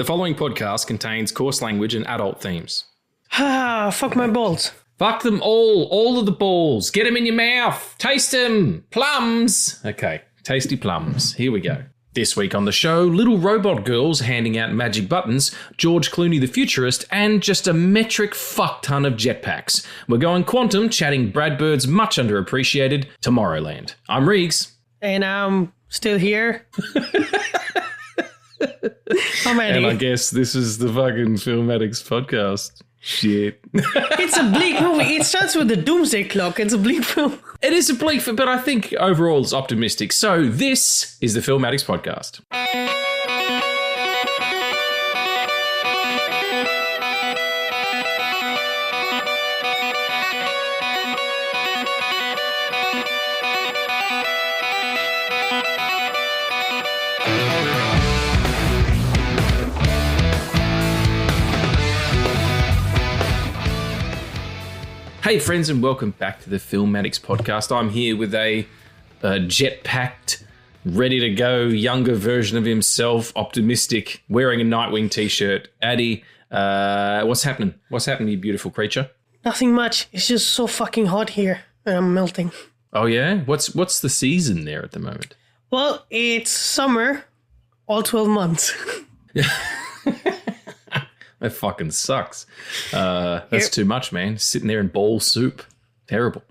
The following podcast contains coarse language and adult themes. Fuck my balls. Fuck them all of the balls. Get them in your mouth. Taste them. Plums. Okay, tasty plums. Here we go. This week on the show, little robot girls handing out magic buttons, George Clooney the futurist, and just a metric fuck ton of jetpacks. We're going quantum, chatting Brad Bird's much underappreciated Tomorrowland. I'm Reegs. And I'm still here. I'm Eddie. And I guess this is the fucking Film Addicts podcast. Shit. It's a bleak movie. It starts with the doomsday clock. It's a bleak film. It is a bleak film, but I think overall it's optimistic. So this is the Film Addicts podcast. Hey friends, and welcome back to the Film Addicts podcast. I'm here with a jet-packed, ready to go, younger version of himself, optimistic, wearing a Nightwing t-shirt. Addy, what's happening? What's happening, you beautiful creature? Nothing much. It's just so fucking hot here, and I'm melting. Oh yeah? What's the season there at the moment? Well, it's summer, all 12 months. That fucking sucks. That's too much, man. Sitting there in ball soup. Terrible.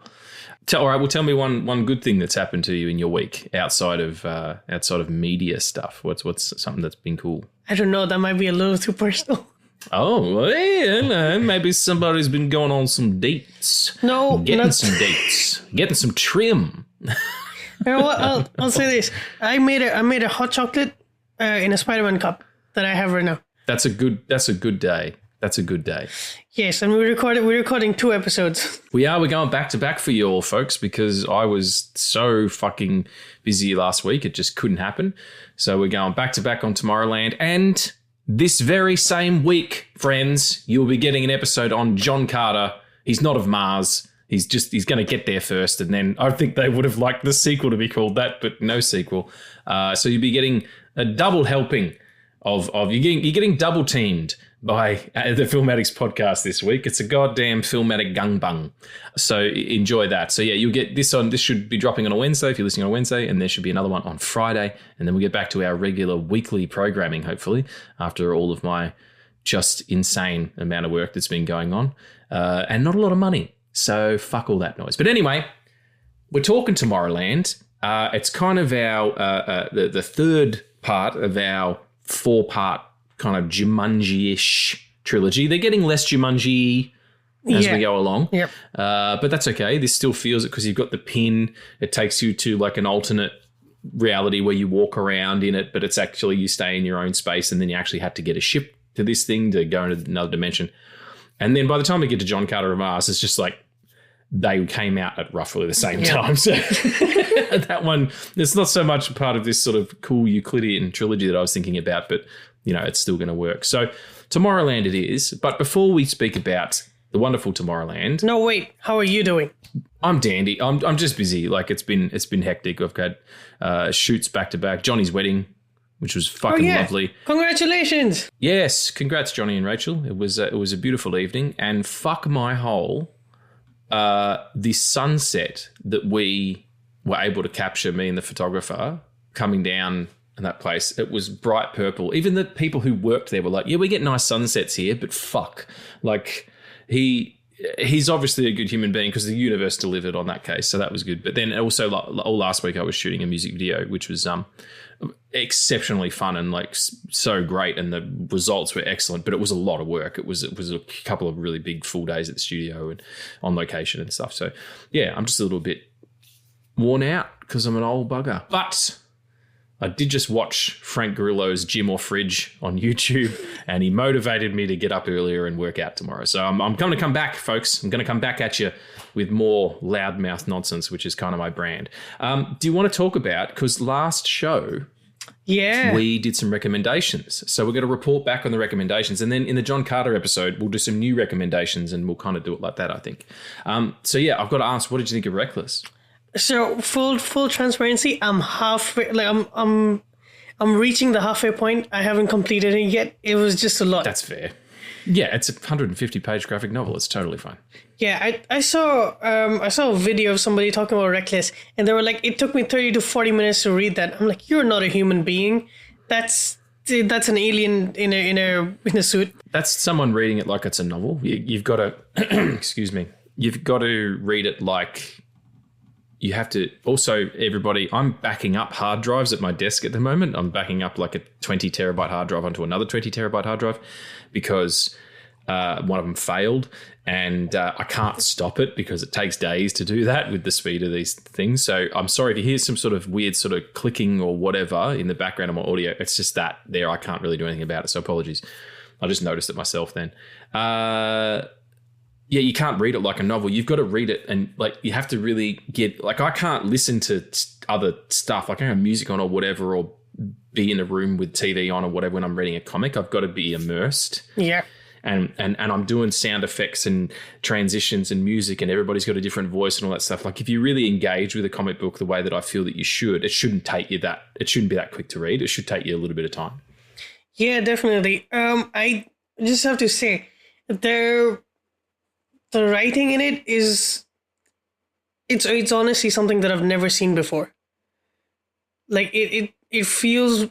All right, well, tell me one good thing that's happened to you in your week outside of media stuff. What's something that's been cool? I don't know. That might be a little too personal. Oh, well, yeah, no, maybe somebody's been going on some dates. No, getting some dates, getting some trim. You know what? I'll say this. I made a hot chocolate in a Spider-Man cup that I have right now. That's a good day. That's a good day. Yes, and we're recording 2 episodes. We're going back to back for you all, folks, because I was so fucking busy last week. It just couldn't happen. So we're going back to back on Tomorrowland. And this very same week, friends, you'll be getting an episode on John Carter. He's not of Mars. He's going to get there first. And then I think they would have liked the sequel to be called that, but no sequel. So you'll be getting a double helping of you're getting double teamed by the Film Addicts podcast this week. It's a goddamn filmatic gangbang. So enjoy that. So yeah, you'll get this on. This should be dropping on a Wednesday if you're listening on a Wednesday, and there should be another one on Friday, and then we'll get back to our regular weekly programming, hopefully, after all of my just insane amount of work that's been going on, and not a lot of money. So fuck all that noise. But anyway, we're talking Tomorrowland. It's kind of our the third part of our 4-part kind of Jumanji-ish trilogy. They're getting less Jumanji as we go along. Yep. But that's okay. This still feels it because you've got the pin. It takes you to like an alternate reality where you walk around in it, but it's actually you stay in your own space, and then you actually had to get a ship to this thing to go into another dimension. And then by the time we get to John Carter of Mars, it's just like they came out at roughly the same time. So that one, it's not so much part of this sort of cool Euclidean trilogy that I was thinking about, but, you know, it's still going to work. So Tomorrowland it is. But before we speak about the wonderful Tomorrowland. No, wait. How are you doing? I'm dandy. I'm just busy. Like it's been hectic. I've had shoots back to back. Johnny's wedding, which was fucking lovely. Congratulations. Yes. Congrats, Johnny and Rachel. It was a beautiful evening, and fuck my hole. The sunset that we were able to capture, me and the photographer, coming down in that place, it was bright purple. Even the people who worked there were like, yeah, we get nice sunsets here, but fuck. Like, he's obviously a good human being because the universe delivered on that case, so that was good. But then also, all last week I was shooting a music video, which was exceptionally fun and like so great, and the results were excellent, but it was a lot of work. It was a couple of really big full days at the studio and on location and stuff. So yeah, I'm just a little bit worn out because I'm an old bugger. But I did just watch Frank Grillo's Gym or Fridge on YouTube, and he motivated me to get up earlier and work out tomorrow. So I'm going to come back, folks. I'm going to come back at you with more loudmouth nonsense, which is kind of my brand. Do you want to talk about, because last show we did some recommendations. So we're going to report back on the recommendations. And then in the John Carter episode, we'll do some new recommendations, and we'll kind of do it like that, I think. So yeah, I've got to ask, what did you think of Reckless? So full transparency, I'm halfway, like I'm I'm reaching the halfway point. I haven't completed it yet. It was just a lot. That's fair. Yeah, it's a 150-page graphic novel. It's totally fine. Yeah, I saw a video of somebody talking about Reckless, and they were like, it took me 30 to 40 minutes to read that. I'm like, you're not a human being. That's an alien in a suit. That's someone reading it like it's a novel. You've got to, excuse me, you've got to read it like you have to. Also, everybody, I'm backing up hard drives at my desk at the moment. I'm backing up like a 20 terabyte hard drive onto another 20 terabyte hard drive because one of them failed, and I can't stop it because it takes days to do that with the speed of these things. So I'm sorry if you hear some sort of weird sort of clicking or whatever in the background of my audio. It's just that there. I can't really do anything about it, so apologies. I just noticed it myself then. Yeah, you can't read it like a novel. You've got to read it, and like you have to really get. Like I can't listen to other stuff. Like I have music on or whatever, or be in a room with TV on or whatever when I'm reading a comic. I've got to be immersed. Yeah. And I'm doing sound effects and transitions and music, and everybody's got a different voice and all that stuff. Like if you really engage with a comic book the way that I feel that you should, it shouldn't be that quick to read. It should take you a little bit of time. Yeah, definitely. I just have to say the writing in it is it's honestly something that I've never seen before. Like it feels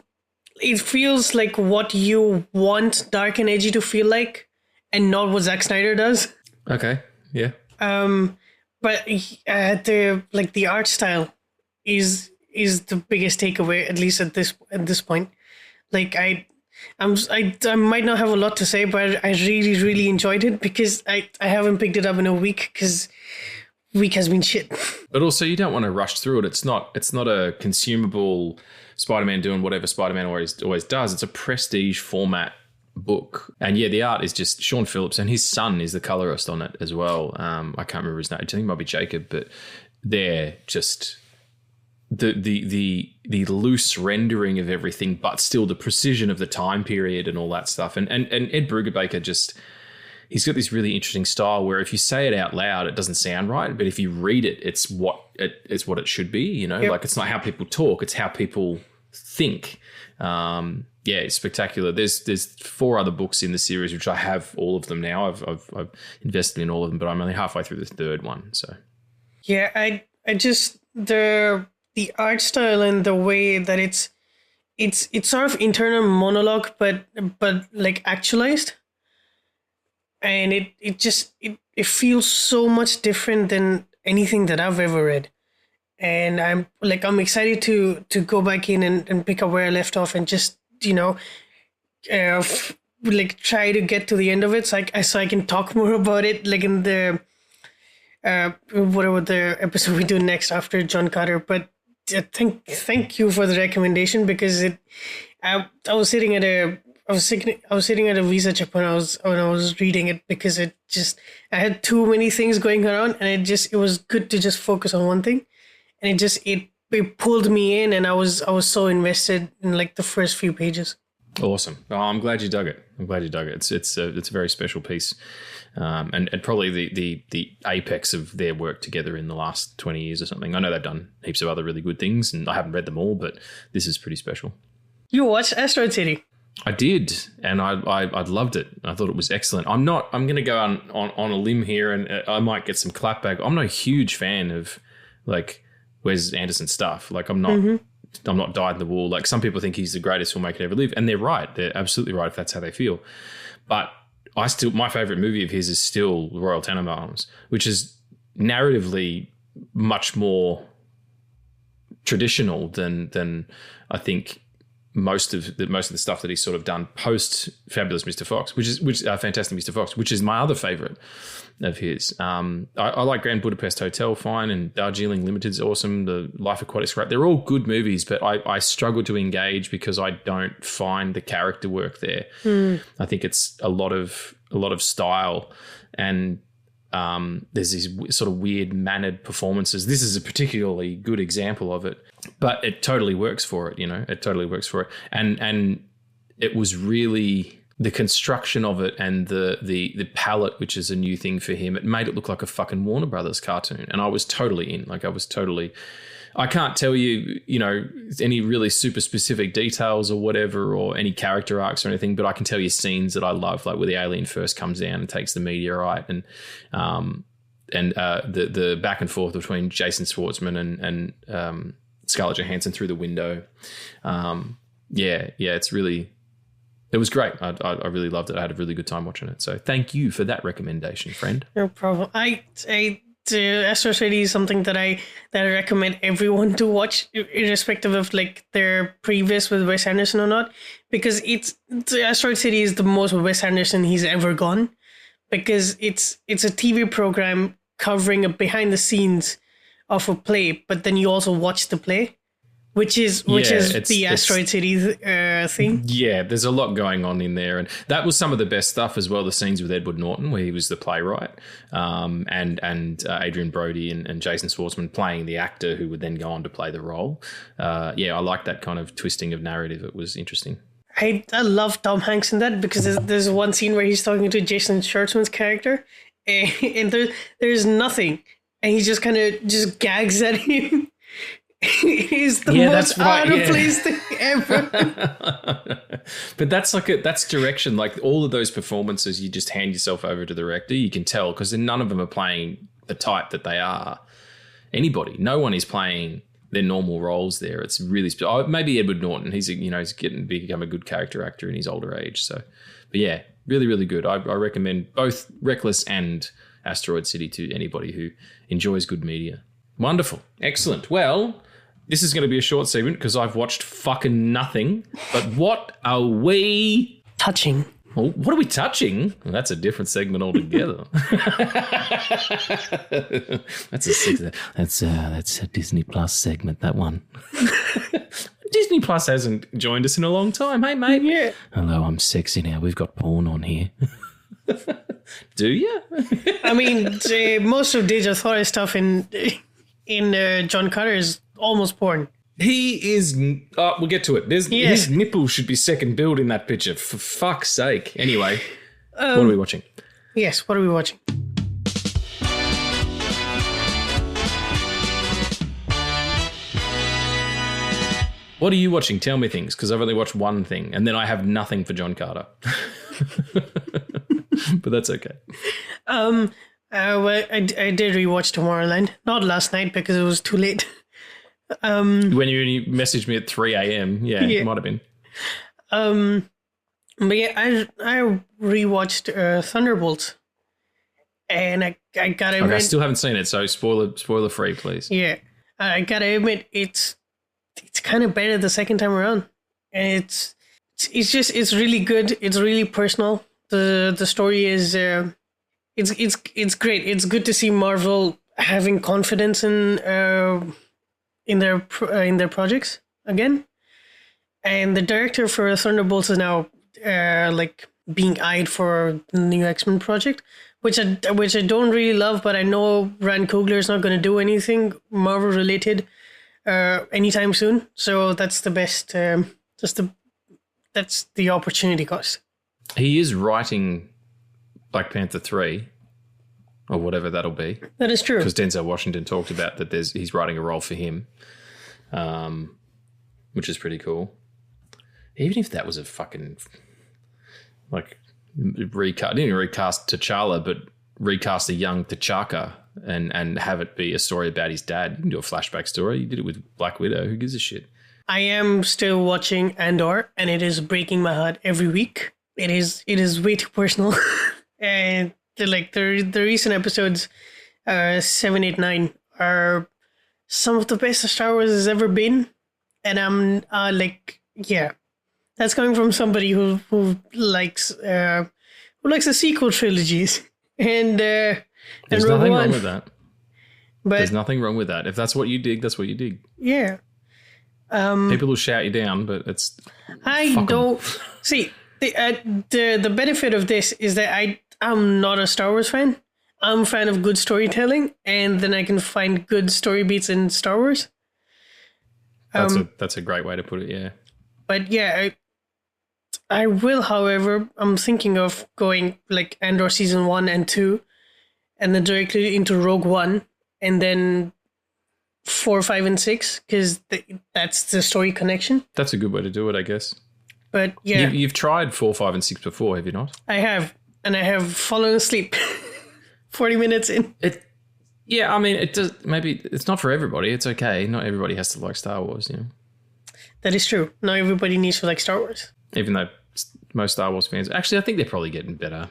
like what you want dark and edgy to feel like, and not what Zack Snyder does. Okay, yeah. But the art style is the biggest takeaway, at least at this point. Like I might not have a lot to say, but I really, really enjoyed it because I haven't picked it up in a week because week has been shit. But also, you don't want to rush through it. It's not a consumable Spider-Man doing whatever Spider-Man always does. It's a prestige format book. And yeah, the art is just Sean Phillips, and his son is the colorist on it as well. I can't remember his name. I think it might be Jacob, but they're just the loose rendering of everything, but still the precision of the time period and all that stuff. And Ed Brubaker he's got this really interesting style where if you say it out loud, it doesn't sound right, but if you read it, it's what it should be. You know, Like it's not how people talk; it's how people think. Yeah, it's spectacular. There's 4 other books in the series, which I have all of them now. I've invested in all of them, but I'm only halfway through the 3rd one. So yeah, I just the art style and the way that it's sort of internal monologue, but like actualized. And it feels so much different than anything that I've ever read. And I'm excited to go back in and pick up where I left off and just, try to get to the end of it so I can talk more about it, like in the whatever the episode we do next after John Carter. But thank you for the recommendation, because I was sitting at a visa check when I was reading it, because I had too many things going around, and it was good to just focus on one thing, and it pulled me in, and I was so invested in like the first few pages. Awesome. Oh, I'm glad you dug it. It's a very special piece, and probably the apex of their work together in the last 20 years or something. I know they've done heaps of other really good things, and I haven't read them all, but this is pretty special. You watched Asteroid City? I did, and I loved it. I thought it was excellent. I'm going to go on a limb here, and I might get some clapback. I'm not a huge fan of like Wes Anderson stuff. Like I'm not. Mm-hmm. I'm not dyed in the wool. Like some people think he's the greatest filmmaker to ever live, and they're right. They're absolutely right if that's how they feel. But my favorite movie of his is still Royal Tenenbaums, which is narratively much more traditional than I think most of the stuff that he's sort of done post Fabulous Mr. Fox, which Fantastic Mr. Fox, which is my other favorite of his. I like Grand Budapest Hotel fine, and Darjeeling Limited is awesome. The Life Aquatic's great. They're all good movies, but I struggle to engage because I don't find the character work there. I think it's a lot of style, and there's these sort of weird mannered performances. This is a particularly good example of it, but it totally works for it. It totally works for it. And it was really the construction of it, and the palette, which is a new thing for him. It made it look like a fucking Warner Brothers cartoon. And I was totally in, I can't tell you, any really super specific details or whatever, or any character arcs or anything, but I can tell you scenes that I love, like where the alien first comes down and takes the meteorite, and the back and forth between Jason Schwartzman and Scarlett Johansson through the window. It was great. I really loved it. I had a really good time watching it. So thank you for that recommendation, friend. No problem. Astro City is something that I recommend everyone to watch, irrespective of like their previous with Wes Anderson or not, because Asteroid City is the most Wes Anderson he's ever gone, because it's a TV program covering a behind the scenes of a play, but then you also watch the play. Which is the Asteroid City thing. Yeah, there's a lot going on in there. And that was some of the best stuff as well, the scenes with Edward Norton, where he was the playwright, and Adrian Brody and Jason Schwartzman playing the actor who would then go on to play the role. I like that kind of twisting of narrative. It was interesting. I love Tom Hanks in that, because there's one scene where he's talking to Jason Schwartzman's character, and there's nothing. And he just kind of just gags at him. He's the most out of place thing ever. But that's direction. Like all of those performances, you just hand yourself over to the director. You can tell, because none of them are playing the type that they are. Anybody, no one is playing their normal roles there. It's really maybe Edward Norton. He's become a good character actor in his older age. So, but yeah, really, really good. I recommend both Reckless and Asteroid City to anybody who enjoys good media. Wonderful, excellent. Well, this is going to be a short segment because I've watched fucking nothing. But what are we touching? Well, what are we touching? Well, that's a different segment altogether. That's a Disney Plus segment. That one. Disney Plus hasn't joined us in a long time. Hey, mate. Yeah. Hello, I'm sexy now. We've got porn on here. Do you? I mean, most of Deja Thore's stuff in John Carter is almost porn. He is. We'll get to it. His nipples should be second billed in that picture. For fuck's sake. Anyway, what are we watching? Yes, what are we watching? What are you watching? Tell me things, because I've only watched one thing, and then I have nothing for John Carter. But that's okay. Well, I did rewatch Tomorrowland. Not last night because it was too late. When you messaged me at 3 a.m. Yeah, it might have been. But yeah, I rewatched Thunderbolts, and I gotta admit, I still haven't seen it, so spoiler free, please. Yeah, I gotta admit it's kind of better the second time around, and it's really good. It's really personal. The story is it's great. It's good to see Marvel having confidence in their projects again. And the director for Thunderbolts is now being eyed for the new X-Men project, which I don't really love, but I know Rand Coogler is not going to do anything Marvel related anytime soon. So that's the best. That's the opportunity cost. He is writing Black Panther 3 or whatever that'll be. That is true. Because Denzel Washington talked about that he's writing a role for him, which is pretty cool. Even if that was a fucking recast, didn't even recast T'Challa, but recast a young T'Chaka and have it be a story about his dad. You can do a flashback story. You did it with Black Widow. Who gives a shit? I am still watching Andor, and it is breaking my heart every week. It is way too personal. And the recent episodes, 7, 8, 9, are some of the best Star Wars has ever been. And I'm that's coming from somebody who likes the sequel trilogies. And there's nothing wrong with that. But there's nothing wrong with that. If that's what you dig, that's what you dig. Yeah. People will shout you down, but it's. I don't see the benefit of this is that I'm not a Star Wars fan. I'm a fan of good storytelling, and then I can find good story beats in Star Wars. That's a great way to put it. Yeah. But yeah, I will. However, I'm thinking of going Andor season 1 and 2, and then directly into Rogue One, and then 4, 5, and 6 because that's the story connection. That's a good way to do it, I guess. But yeah. You've tried 4, 5, and 6 before, have you not? I have. And I have fallen asleep 40 minutes in. Yeah, I mean, it does. Maybe it's not for everybody. It's okay. Not everybody has to like Star Wars, you know. That is true. Not everybody needs to like Star Wars. Even though most Star Wars fans... Actually, I think they're probably getting better.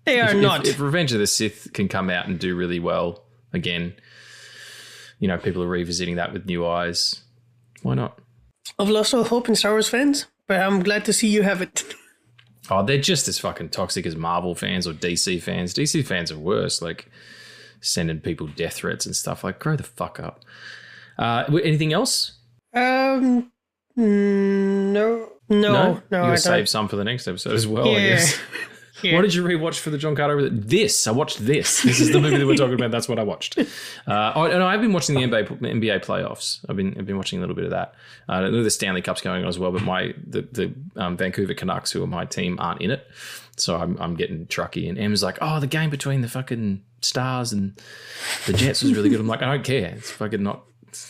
They are not. If Revenge of the Sith can come out and do really well again, you know, people are revisiting that with new eyes. Why not? I've lost all hope in Star Wars fans, but I'm glad to see you have it. Oh, they're just as fucking toxic as Marvel fans or DC fans. DC fans are worse, like sending people death threats and stuff. Like, grow the fuck up. Anything else? No. You I save some for the next episode as well, Yeah. I guess. Yeah. What did you rewatch for the John Carter? This. I watched this. This is the movie that we're talking about. That's what I watched. And I've been watching the NBA playoffs. I've been watching a little bit of that. I know the Stanley Cup's going on as well, but the Vancouver Canucks, who are my team, aren't in it. So I'm getting trucky. And Em's like, oh, the game between the fucking Stars and the Jets was really good. I'm like, I don't care. It's fucking not.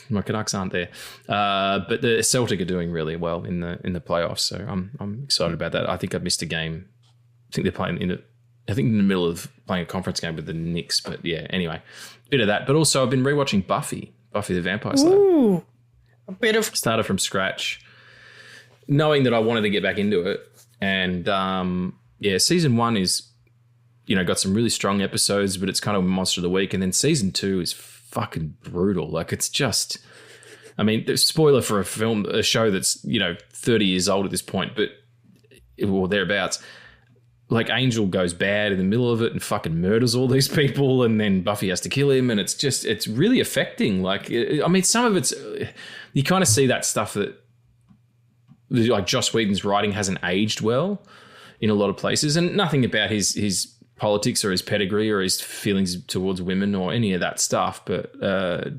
My Canucks aren't there, but the Celtic are doing really well in the playoffs. So I'm excited about that. I think I missed a game. I think they're playing in the middle of playing a conference game with the Knicks. But yeah, anyway, bit of that. But also I've been rewatching Buffy the Vampire Slayer. Ooh, a bit of... Started from scratch, knowing that I wanted to get back into it. And season 1 is, you know, got some really strong episodes, but it's kind of a monster of the week. And then season 2 is fucking brutal. Like, it's just, I mean, spoiler for a show that's, you know, 30 years old at this point, but or thereabouts. Like, Angel goes bad in the middle of it and fucking murders all these people, and then Buffy has to kill him, and it's really affecting. Like, I mean, some of it's, you kind of see that stuff that, like, Joss Whedon's writing hasn't aged well in a lot of places, and nothing about his politics or his pedigree or his feelings towards women or any of that stuff, but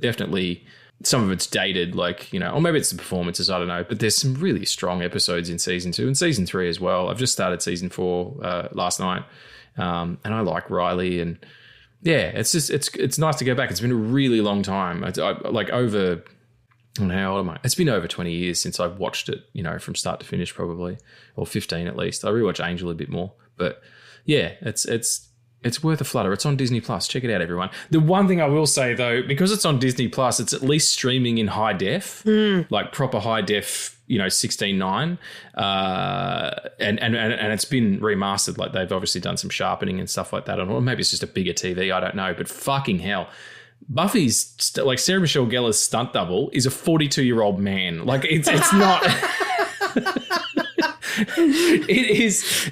definitely some of it's dated, like, you know, or maybe it's the performances, I don't know, but there's some really strong episodes in season 2 and season 3 as well. I've just started season 4 last night, and I like Riley, and yeah, it's nice to go back. It's been a really long time. I like over, I don't know, how old am I? It's been over 20 years since I've watched it, you know, from start to finish probably, or 15 at least. I rewatch Angel a bit more, but yeah, it's worth a flutter. It's on Disney Plus. Check it out, everyone. The one thing I will say, though, because it's on Disney Plus, it's at least streaming in high def, like proper high def, you know, 16:9, and it's been remastered. Like, they've obviously done some sharpening and stuff like that, or maybe it's just a bigger TV. I don't know, but fucking hell, Buffy's like Sarah Michelle Gellar's stunt double is a 42-year-old man. Like, it's not. It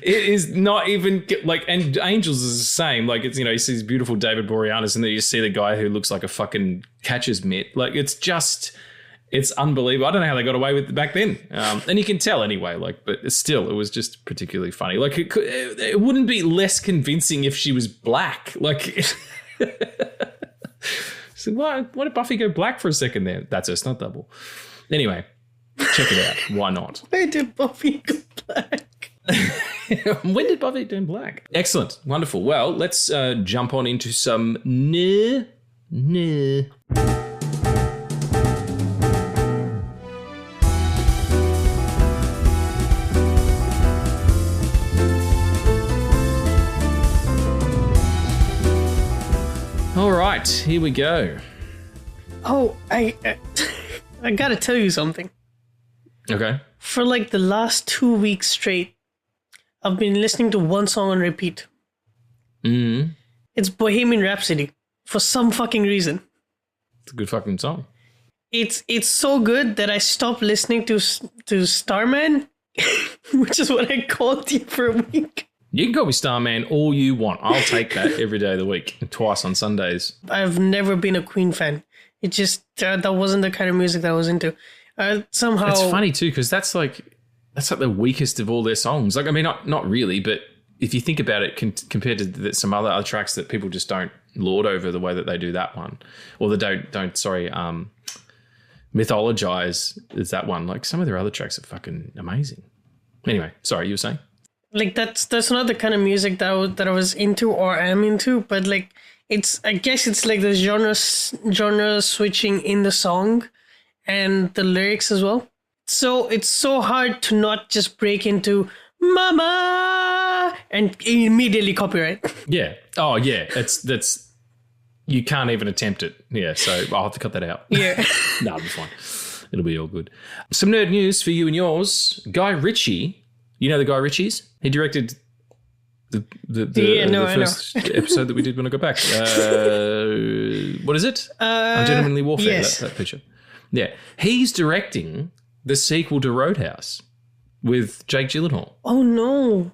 is not even like, and Angels is the same. Like, it's, you know, you see this beautiful David Boreanaz, and then you see the guy who looks like a fucking catcher's mitt. Like, it's unbelievable. I don't know how they got away with it back then. And you can tell anyway, like, but it was just particularly funny. Like, it wouldn't be less convincing if she was black. Like, so why did Buffy go black for a second there? That's her stunt double. Anyway, check it out. Why not? Why did Buffy go black? When did Buffy turn black? Excellent. Wonderful. Well, let's jump on into some All right, here we go. Oh, I gotta tell you something. Okay. For like the last 2 weeks straight, I've been listening to one song on repeat. Mm-hmm. It's Bohemian Rhapsody for some fucking reason. It's a good fucking song. It's so good that I stopped listening to Starman, which is what I called you for a week. You can call me Starman all you want. I'll take that every day of the week, and twice on Sundays. I've never been a Queen fan. It just, that wasn't the kind of music that I was into. Somehow... It's funny too, because that's like the weakest of all their songs. Like, I mean, not really, but if you think about it, compared to some other tracks that people just don't lord over the way that they do that one, or they don't mythologize is that one. Like, some of their other tracks are fucking amazing. Anyway, sorry, you were saying? Like, that's not the kind of music that I was into or am into, but like, I guess it's like the genre switching in the song and the lyrics as well. So it's so hard to not just break into "Mama" and immediately copyright. Yeah. Oh, yeah. That's you can't even attempt it. Yeah. So I'll have to cut that out. Yeah. No, it'll be fine. It'll be all good. Some nerd news for you and yours. Guy Ritchie. You know the Guy Ritchies? He directed the first episode that we did when I got back. What is it? Ungentlemanly Warfare. Yes. That picture. Yeah. He's directing the sequel to Roadhouse with Jake Gyllenhaal. Oh, no.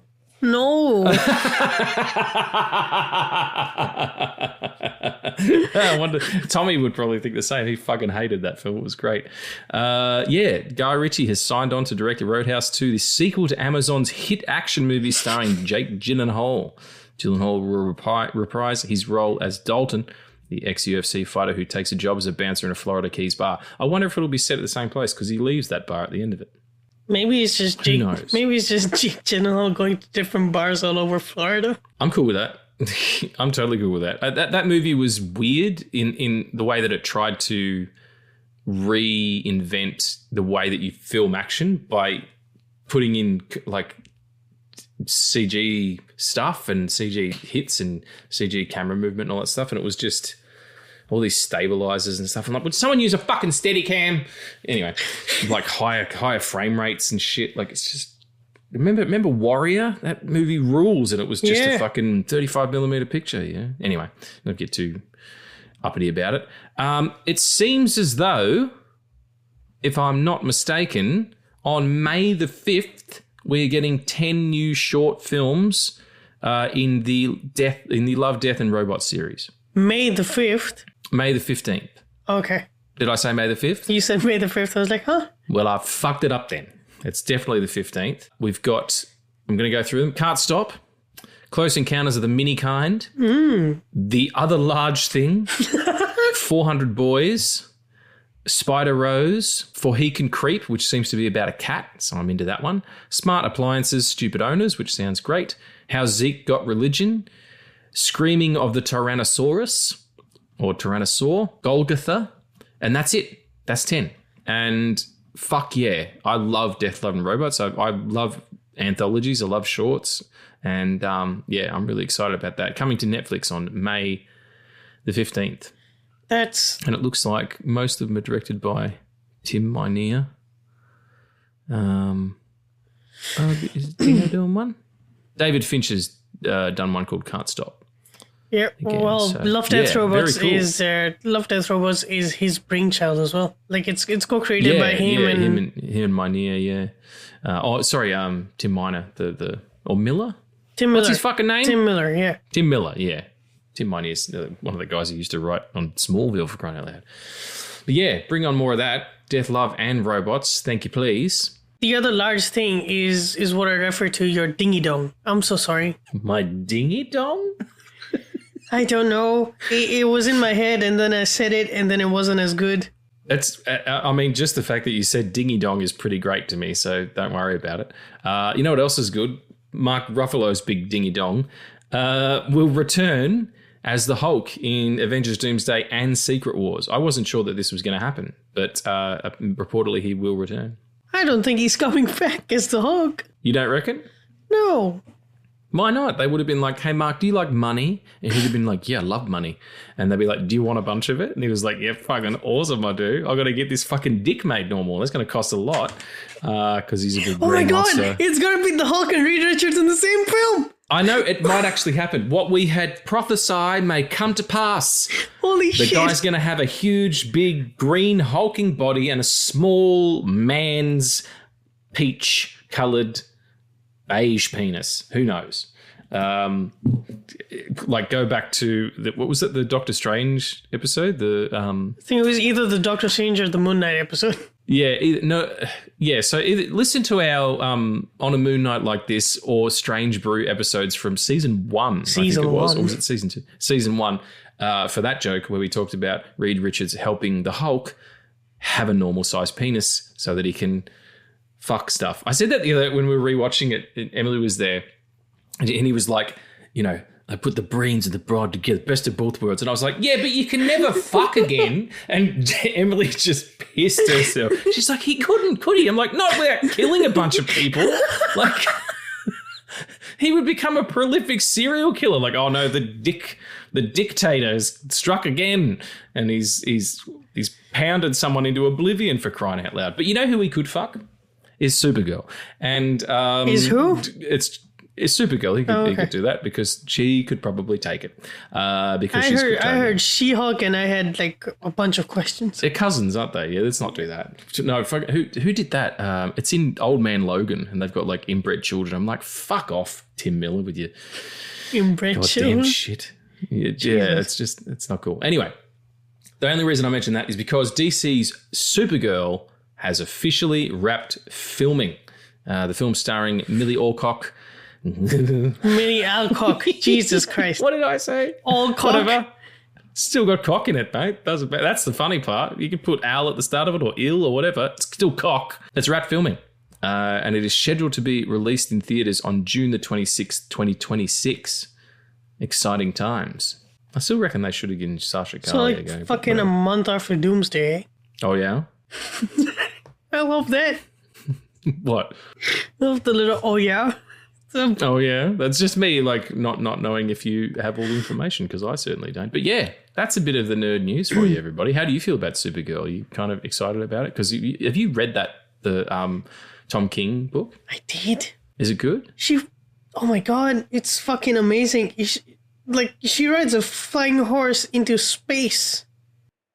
I wonder, Tommy would probably think the same. He fucking hated that film. It was great. Guy Ritchie has signed on to direct Roadhouse 2, the sequel to Amazon's hit action movie starring Jake Gyllenhaal. Gyllenhaal will reprise his role as Dalton, the ex-UFC fighter who takes a job as a bouncer in a Florida Keys bar. I wonder if it'll be set at the same place because he leaves that bar at the end of it. Maybe it's just Jake. Who knows? Maybe it's just Jake Gyllenhaal going to different bars all over Florida. I'm cool with that. I'm totally cool with that. That movie was weird in the way that it tried to reinvent the way that you film action by putting in like CG stuff and CG hits and CG camera movement and all that stuff. And it was just all these stabilizers and stuff. I'm like, would someone use a fucking Steadicam? Anyway, like higher frame rates and shit. Like, it's just, remember Warrior? That movie rules, and it was just a fucking 35mm picture. Yeah. Anyway, don't get too uppity about it. It seems as though, if I'm not mistaken, on May the 5th, we're getting 10 new short films in the Love, Death and Robots series. May the 5th? May the 15th. Okay. Did I say May the 5th? You said May the 5th. I was like, huh? Well, I fucked it up then. It's definitely the 15th. We've got, I'm going to go through them. Can't Stop, Close Encounters of the Mini Kind, The Other Large Thing, 400 Boys, Spider Rose, For He Can Creep, which seems to be about a cat, so I'm into that one. Smart Appliances, Stupid Owners, which sounds great. How Zeke Got Religion, Screaming of the Tyrannosaurus, or Tyrannosaur, Golgotha, and that's it. That's 10. And fuck yeah, I love Death, Love and Robots. I love anthologies. I love shorts. And yeah, I'm really excited about that. Coming to Netflix on May the 15th. And it looks like most of them are directed by Tim Minear. Is Dino doing one? David Fincher's done one called Can't Stop. Yeah, again, well, so, Love, Death, Robots cool. Love, Death, Robots is his brainchild as well. Like it's co-created by him and Minear. Yeah. Tim Miner, or Miller. Tim Miller. What's his fucking name? Tim Miller. Yeah. Tim Miller. Yeah. Tim Miner is one of the guys who used to write on Smallville, for crying out loud. But yeah, bring on more of that. Death, Love, and Robots. Thank you, please. The other large thing is what I refer to your dingy dong. I'm so sorry. My dingy dong? I don't know. It was in my head, and then I said it, and then it wasn't as good. That's, I mean, just the fact that you said dingy dong is pretty great to me, so don't worry about it. You know what else is good? Mark Ruffalo's big dingy dong will return as the Hulk in Avengers Doomsday and Secret Wars. I wasn't sure that this was going to happen, but reportedly he will return. I don't think he's coming back as the Hulk. You don't reckon? No. Why not? They would have been like, hey, Mark, do you like money? And he'd have been like, yeah, I love money. And they'd be like, do you want a bunch of it? And he was like, yeah, fucking awesome, I do. I've got to get this fucking dick made normal. That's going to cost a lot because he's a big green monster. Oh my God, it's going to be the Hulk and Reed Richards in the same film. I know, it might actually happen. What we had prophesied may come to pass. Holy shit. The guy's going to have a huge, big, green, hulking body and a small man's peach-coloured beige penis. Who knows? Like go back to what was it? The Doctor Strange episode. I think it was either the Doctor Strange or the Moon Knight episode. Yeah. So either listen to our On a Moon Night Like This or Strange Brew episodes from season 1. I think it was, or was it season 2? Season 1 for that joke where we talked about Reed Richards helping the Hulk have a normal sized penis so that he can fuck stuff. I said that the other when we were rewatching it. Emily was there, and he was like, you know, I put the brains and the broad together, best of both worlds. And I was like, yeah, but you can never fuck again. And Emily just pissed herself. She's like, he couldn't, could he? I'm like, not without killing a bunch of people. Like, he would become a prolific serial killer. Like, oh no, the dictator has struck again. And he's pounded someone into oblivion, for crying out loud. But you know who he could fuck? Is Supergirl. And is who? It's Supergirl. He could do that because she could probably take it. Because I heard She-Hulk, and I had like a bunch of questions. They're cousins, aren't they? Yeah, let's not do that. No, who did that? It's in Old Man Logan, and they've got like inbred children. I'm like, fuck off, Tim Miller, with your inbred children. Goddamn shit. Yeah, it's not cool. Anyway, the only reason I mention that is because DC's Supergirl has officially wrapped filming. The film starring Millie Alcock. Millie Alcock. Jesus Christ. What did I say? Alcock. Whatever. Still got cock in it, mate. That's the funny part. You can put Al at the start of it or ill or whatever. It's still cock. It's wrapped filming. And it is scheduled to be released in theatres on June the 26th, 2026. Exciting times. I still reckon they should have given Sasha Kalia going. So like fucking a month after Doomsday. Oh, yeah? I love that. What? I love the little, oh, yeah. Oh, yeah. That's just me, like, not knowing if you have all the information, because I certainly don't. But, yeah, that's a bit of the nerd news for you, everybody. How do you feel about Supergirl? Are you kind of excited about it? Because have you read the Tom King book? I did. Is it good? Oh, my God. It's fucking amazing. She rides a flying horse into space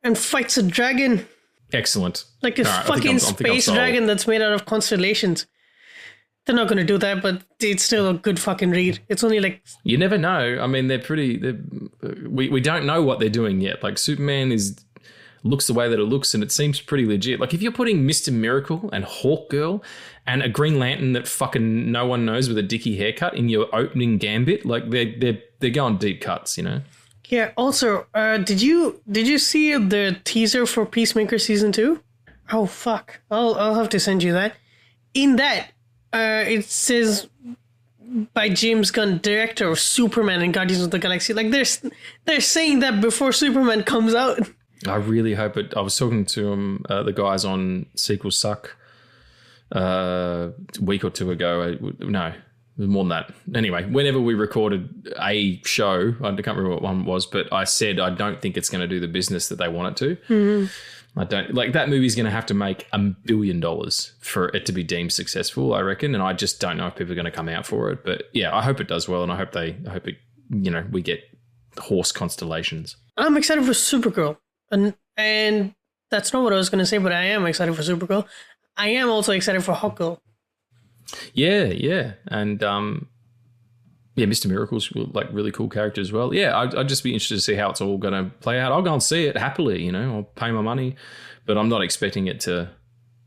and fights a dragon. Excellent. Like a fucking space dragon that's made out of constellations. They're not going to do that, but it's still a good fucking read. It's only like... You never know. I mean, we don't know what they're doing yet. Like, Superman looks the way that it looks, and it seems pretty legit. Like, if you're putting Mr. Miracle and Hawkgirl and a Green Lantern that fucking no one knows with a dicky haircut in your opening gambit, like, they're going deep cuts, you know? Yeah, also, did you see the teaser for Peacemaker Season 2? Oh, fuck. I'll have to send you that. In that... it says by James Gunn, director of Superman and Guardians of the Galaxy. Like they're saying that before Superman comes out. I really hope it. I was talking to the guys on Sequels Suck a week or two ago. No, it was more than that. Anyway, whenever we recorded a show, I can't remember what one it was, but I said I don't think it's going to do the business that they want it to. Mm-hmm. I don't like that movie's going to have to make $1 billion for it to be deemed successful, I reckon. And I just don't know if people are going to come out for it. But yeah, I hope it does well. And I hope it, we get horse constellations. I'm excited for Supergirl. And that's not what I was going to say, but I am excited for Supergirl. I am also excited for Hawkgirl. Yeah. And, Mr. Miracle's like really cool character as well. Yeah, I'd just be interested to see how it's all going to play out. I'll go and see it happily, I'll pay my money, but I'm not expecting it to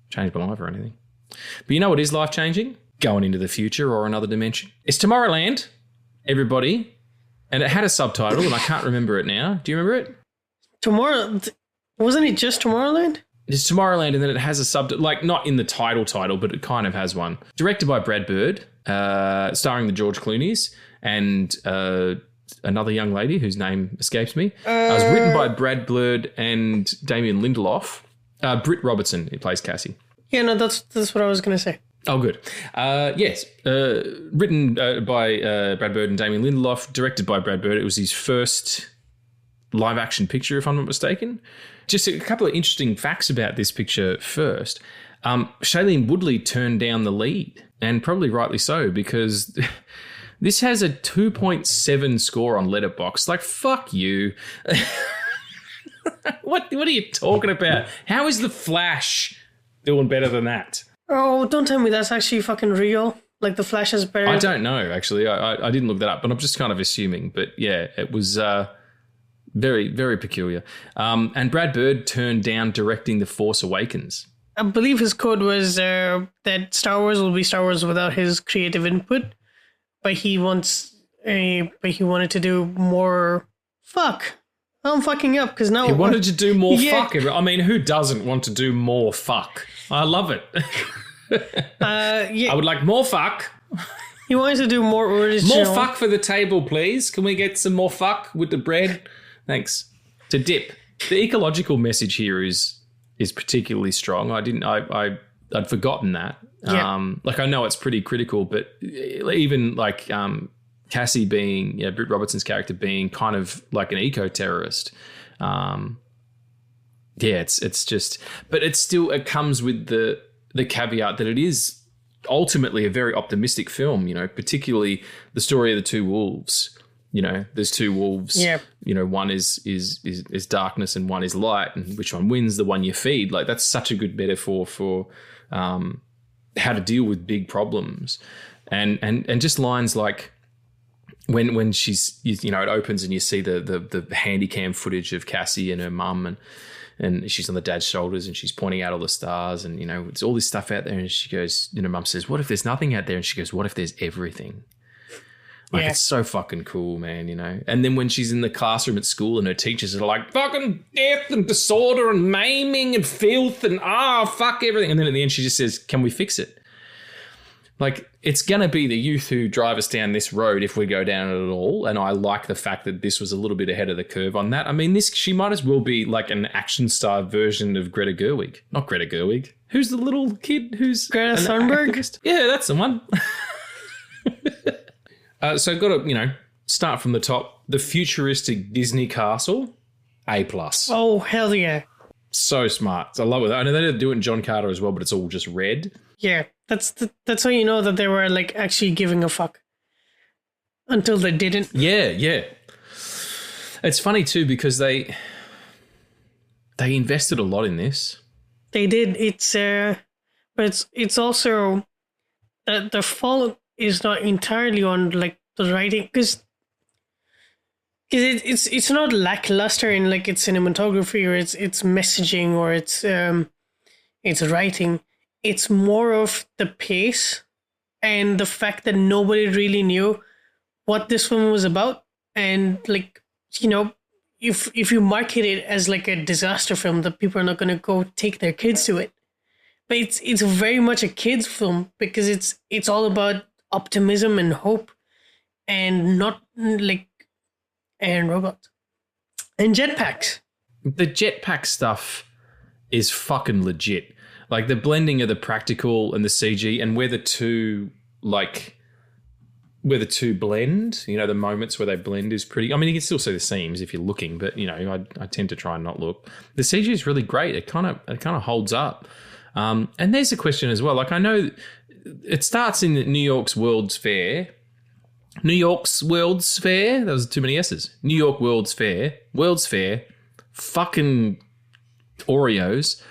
change my life or anything. But you know what is life-changing? Going into the future or another dimension. It's Tomorrowland, everybody, and it had a subtitle, and I can't remember it now. Do you remember it? Wasn't it just Tomorrowland? It's Tomorrowland, and then it has a subtitle, like not in the title, but it kind of has one. Directed by Brad Bird, starring the George Clooney's and another young lady whose name escapes me. It was written by Brad Bird and Damien Lindelof. Britt Robertson, who plays Cassie. Yeah, no, that's what I was going to say. Oh, good. Yes, written by Brad Bird and Damien Lindelof, directed by Brad Bird. It was his first live-action picture, if I'm not mistaken. Just a couple of interesting facts about this picture first. Shailene Woodley turned down the lead, and probably rightly so, because this has a 2.7 score on Letterboxd. Like, fuck you. What are you talking about? How is The Flash doing better than that? Oh, don't tell me that's actually fucking real. Like, The Flash is better. I don't know, actually. I didn't look that up, but I'm just kind of assuming. But yeah, it was... very, very peculiar. And Brad Bird turned down directing The Force Awakens. I believe his code was that Star Wars will be Star Wars without his creative input, but he wanted to do more. Fuck, I'm fucking up because now he wanted to do more. Yeah. Fuck. I mean, who doesn't want to do more fuck? I love it. Yeah. I would like more fuck. He wants to do more original. More fuck for the table, please. Can we get some more fuck with the bread? Thanks. To dip. The ecological message here is particularly strong. I'd forgotten that. Yeah. Like I know it's pretty critical, but even like Cassie being, Britt Robertson's character being kind of like an eco-terrorist. It's just, but it comes with the caveat that it is ultimately a very optimistic film, particularly the story of the two wolves. There's two wolves. Yeah. One is darkness and one is light, and which one wins? The one you feed. Like that's such a good metaphor for how to deal with big problems, and just lines like when she's it opens and you see the handy cam footage of Cassie and her mum and she's on the dad's shoulders and she's pointing out all the stars and, it's all this stuff out there. And she goes, mum says, what if there's nothing out there? And she goes, what if there's everything? Like, It's so fucking cool, man, And then when she's in the classroom at school and her teachers are like, fucking death and disorder and maiming and filth and fuck everything. And then at the end she just says, can we fix it? Like, it's going to be the youth who drive us down this road if we go down it at all. And I like the fact that this was a little bit ahead of the curve on that. I mean, she might as well be like an action-star version of Greta Gerwig. Not Greta Gerwig. Who's the little kid who's Greta Thunberg? Activist? Yeah, that's the one. So I've got to, start from the top. The futuristic Disney castle, A+. Oh, hell yeah. So smart. I love it. I know they did do it in John Carter as well, but it's all just red. Yeah, that's how you know that they were like actually giving a fuck. Until they didn't. Yeah. It's funny too because they invested a lot in this. They did. But it's also that the fault is not entirely on like the writing because it's not lackluster in like its cinematography or its messaging or its writing. It's more of the pace and the fact that nobody really knew what this film was about. And like, if you market it as like a disaster film, that people are not going to go take their kids to it. But it's very much a kids film because it's all about optimism and hope and not like and robots and jetpacks. The jetpack stuff is fucking legit. Like the blending of the practical and the CG and where the two blend, the moments where they blend is pretty. I mean, you can still see the seams if you're looking, but I tend to try and not look. The CG is really great. It kind of holds up. And there's a question as well. Like I know it starts in New York's World's Fair. New York's World's Fair. That was too many S's. New York World's Fair. World's Fair. Fucking Oreos.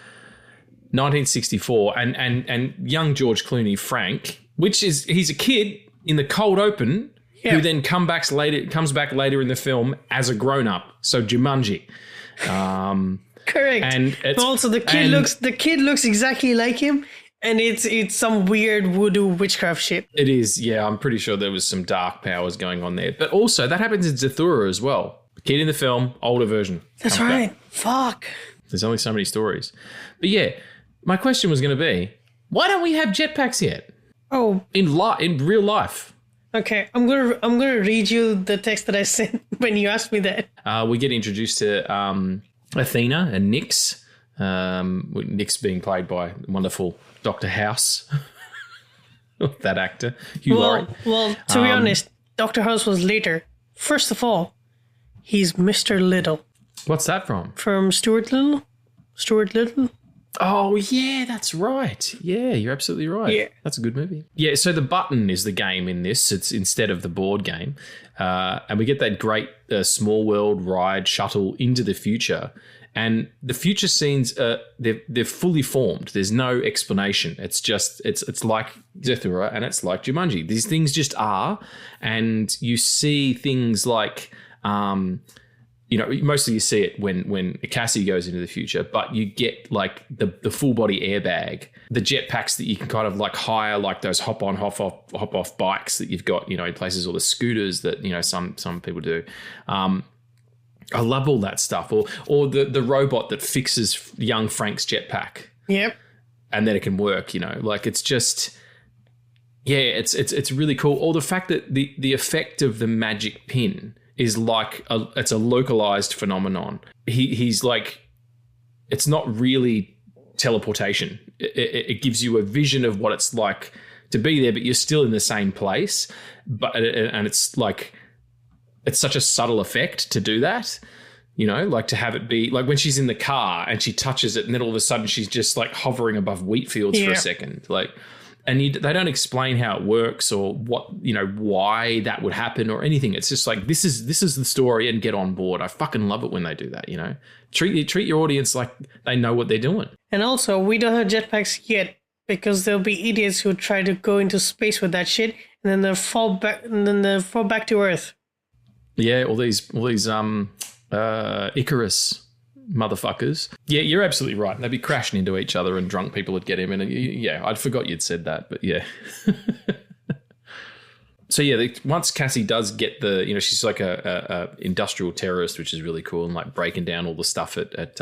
1964, and young George Clooney, Frank, he's a kid in the cold open who then comes back later in the film as a grown up. So Jumanji. Correct. And also the kid looks exactly like him, and it's some weird voodoo witchcraft shit. It is, yeah. I'm pretty sure there was some dark powers going on there, but also that happens in Zathura as well. Kid in the film, older version. That's right. Back. Fuck. There's only so many stories, but yeah. My question was going to be, why don't we have jetpacks yet? Oh, in real life. Okay, I'm gonna read you the text that I sent when you asked me that. We get introduced to Athena and Nyx. Nyx being played by wonderful Dr. House, that actor, Hugh Laurie. Well, to be honest, Dr. House was later. First of all, he's Mr. Little. What's that from? From Stuart Little. Stuart Little. Oh, yeah, that's right. Yeah, you're absolutely right. Yeah. That's a good movie. Yeah, so the button is the game in this. It's instead of the board game. And we get that great small world ride shuttle into the future. And the future scenes, they're fully formed. There's no explanation. It's just, it's like Zathura and it's like Jumanji. These things just are. And you see things like... mostly you see it when Cassie goes into the future, but you get like the full body airbag, the jetpacks that you can kind of like hire, like those hop on, hop off bikes that you've got, in places, or the scooters that, some people do. I love all that stuff. Or the robot that fixes young Frank's jetpack. Yep. And then it can work, like it's just, Yeah, it's really cool. Or the fact that the effect of the magic pin is like it's a localized phenomenon. He's like, it's not really teleportation. It gives you a vision of what it's like to be there, but you're still in the same place. And it's like, it's such a subtle effect to do that. You know, like to have it be like when she's in the car and she touches it and then all of a sudden she's just like hovering above wheat fields for a second. Like, and they don't explain how it works or what, you know, why that would happen or anything. It's just like, this is the story and get on board. I fucking love it when they do that, you know. Treat your audience like they know what they're doing. And also, we don't have jetpacks yet because there'll be idiots who try to go into space with that shit and then they'll fall back to Earth. Yeah, all these Icarus motherfuckers. Yeah, you're absolutely right. They'd be crashing into each other and drunk people would get him. And yeah, I'd forgot you'd said that, but yeah. So yeah, once Cassie does get she's like a industrial terrorist, which is really cool, and like breaking down all the stuff at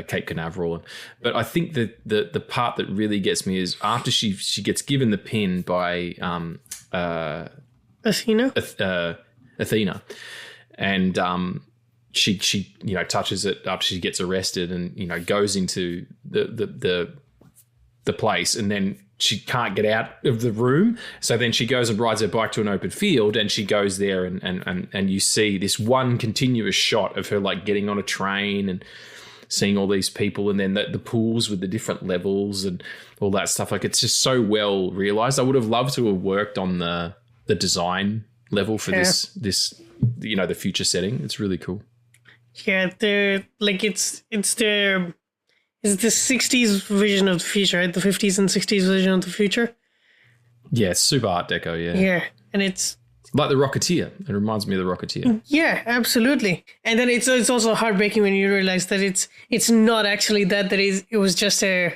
Cape Canaveral. But I think that the part that really gets me is after she gets given the pin by Athena, and she touches it after she gets arrested and goes into the place, and then she can't get out of the room. So then she goes and rides her bike to an open field, and she goes there and you see this one continuous shot of her like getting on a train and seeing all these people, and then the pools with the different levels and all that stuff. Like, it's just so well realized. I would have loved to have worked on the design level for this the future setting. It's really cool. Yeah, it's the 60s vision of the future, right? The 50s and 60s vision of the future. Yeah, it's super Art Deco, yeah. Yeah, and it's like The Rocketeer. It reminds me of The Rocketeer. Yeah, absolutely. And then it's also heartbreaking when you realize that it's not actually that it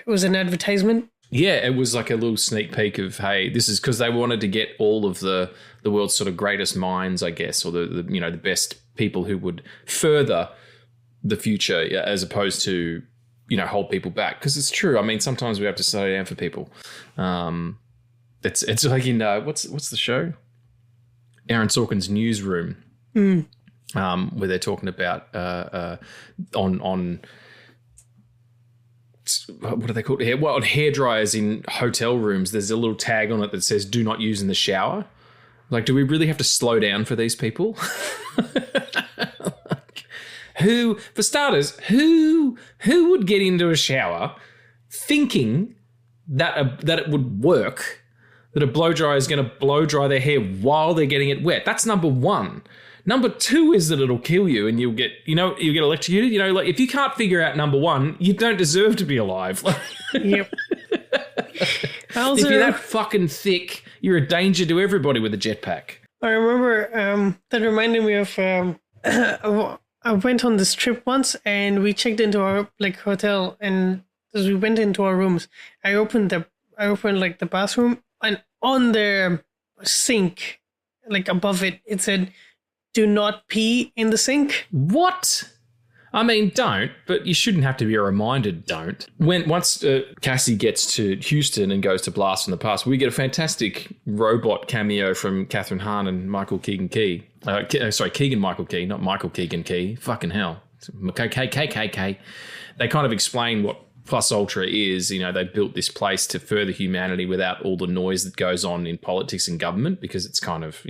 was an advertisement. Yeah, it was like a little sneak peek of, hey, this is because they wanted to get all of the world's sort of greatest minds, I guess, or the best people who would further the future as opposed to, hold people back. Because it's true. I mean, sometimes we have to slow down for people. It's like in what's the show? Aaron Sorkin's Newsroom, where they're talking about on what are they called? On hair dryers in hotel rooms, there's a little tag on it that says "Do not use in the shower." Like, do we really have to slow down for these people? For starters, who would get into a shower thinking that it would work, that a blow dryer is going to blow dry their hair while they're getting it wet? That's number one. Number two is that it'll kill you and you'll get electrocuted. Like, if you can't figure out number one, you don't deserve to be alive. Yep. Also, if you're that fucking thick, you're a danger to everybody with a jetpack. I remember that reminded me of I went on this trip once and we checked into our hotel, and as we went into our rooms, I opened the bathroom, and on the sink, above it said, "Do not pee in the sink." What? I mean, don't, but you shouldn't have to be reminded, don't. Once Cassie gets to Houston and goes to Blast from the Past, we get a fantastic robot cameo from Catherine Hahn and Michael Keegan-Key. Keegan-Michael Key, not Michael Keegan-Key. Fucking hell. KKKK. They kind of explain what Plus Ultra is. They built this place to further humanity without all the noise that goes on in politics and government, because it's kind of,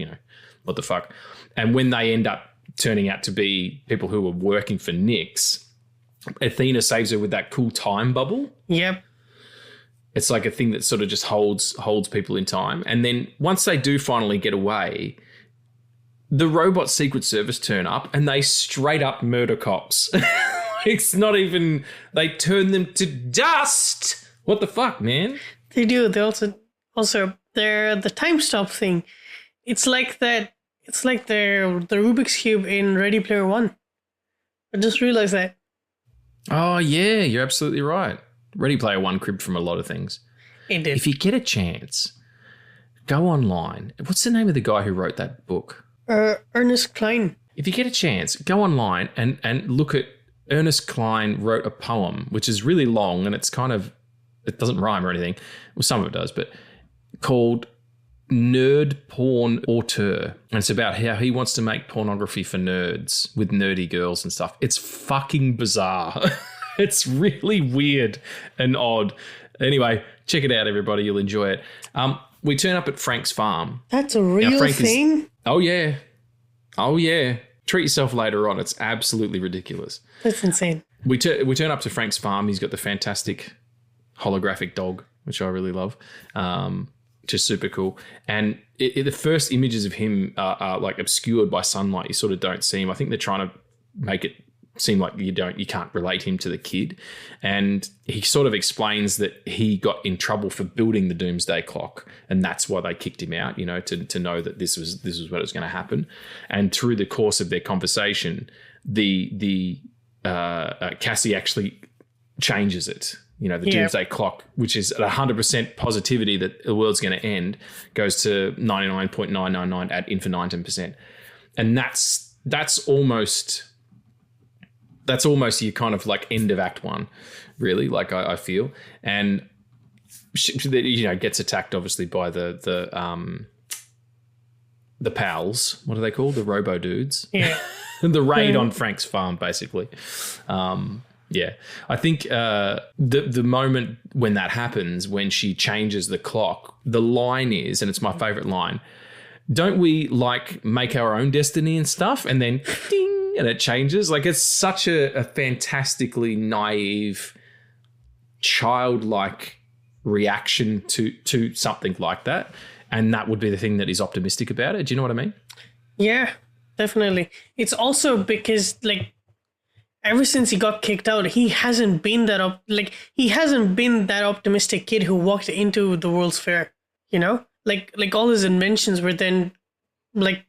what the fuck. And when they end up turning out to be people who are working for Nyx, Athena saves her with that cool time bubble. Yep. It's like a thing that sort of just holds people in time. And then once they do finally get away, the robot Secret Service turn up and they straight up murder cops. It's not even, they turn them to dust. What the fuck, man? They do. They also the time stop thing. It's like that. It's like the Rubik's Cube in Ready Player One. I just realized that. Oh, yeah, you're absolutely right. Ready Player One cribbed from a lot of things. It did. If you get a chance, go online. What's the name of the guy who wrote that book? Ernest Cline. If you get a chance, go online and look at Ernest Cline wrote a poem, which is really long and it's kind of, it doesn't rhyme or anything. Well, some of it does, but called Nerd Porn Auteur. And it's about how he wants to make pornography for nerds with nerdy girls and stuff. It's fucking bizarre. It's really weird and odd. Anyway, check it out, everybody. You'll enjoy it. We turn up at Frank's farm. That's a real thing? Oh, yeah. Oh, yeah. Treat yourself later on. It's absolutely ridiculous. That's insane. We turn up to Frank's farm. He's got the fantastic holographic dog, which I really love. Just super cool. And the first images of him are like obscured by sunlight. You sort of don't see him. I think they're trying to make it seem like you can't relate him to the kid. And he sort of explains that he got in trouble for building the doomsday clock, and that's why they kicked him out, to know that this was what was going to happen. And through the course of their conversation, the Cassie actually changes it. Doomsday clock, which is at 100% positivity that the world's going to end, goes to 99.999 at infinitum%. And that's almost your kind of like end of act one, really, like I feel. And she, gets attacked obviously by the pals. What are they called? The robo dudes. Yeah. The raid on Frank's farm, basically. Yeah, I think the moment when that happens, when she changes the clock, the line is, and it's my favorite line, don't we like make our own destiny and stuff? And then ding, and it changes. Like, it's such a fantastically naive, childlike reaction to something like that. And that would be the thing that is optimistic about it. Do you know what I mean? Yeah, definitely. It's also because, like, ever since he got kicked out, he hasn't been that optimistic kid who walked into the World's Fair, Like all his inventions were then like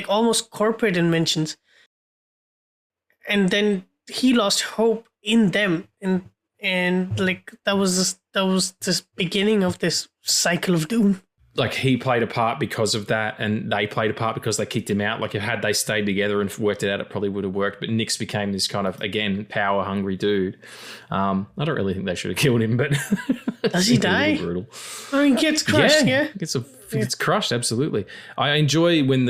almost corporate inventions. And then he lost hope in them, and like that was this beginning of this cycle of doom. Like, he played a part because of that, and they played a part because they kicked him out. Like, had they stayed together and worked it out, it probably would have worked. But Nix became this kind of, again, power-hungry dude. I don't really think they should have killed him, but... Does he die? Brutal. I mean, gets crushed, yeah. Gets crushed, absolutely. I enjoy when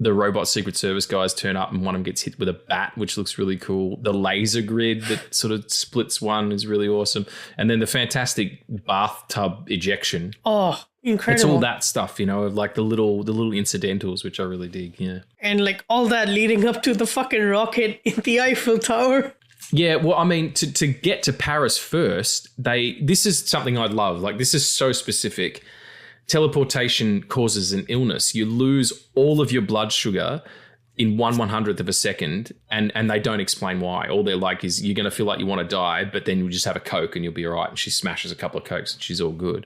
the robot Secret Service guys turn up and one of them gets hit with a bat, which looks really cool. The laser grid that sort of splits one is really awesome. And then the fantastic bathtub ejection. Oh, incredible. It's all that stuff, of like the little incidentals, which I really dig, yeah. And like all that leading up to the fucking rocket in the Eiffel Tower. Yeah, well, I mean, to get to Paris first, this is something I'd love. Like, this is so specific. Teleportation causes an illness. You lose all of your blood sugar in 1/100th of a second, and they don't explain why. All they're like is, you're going to feel like you want to die, but then you just have a Coke and you'll be all right. And she smashes a couple of Cokes and she's all good.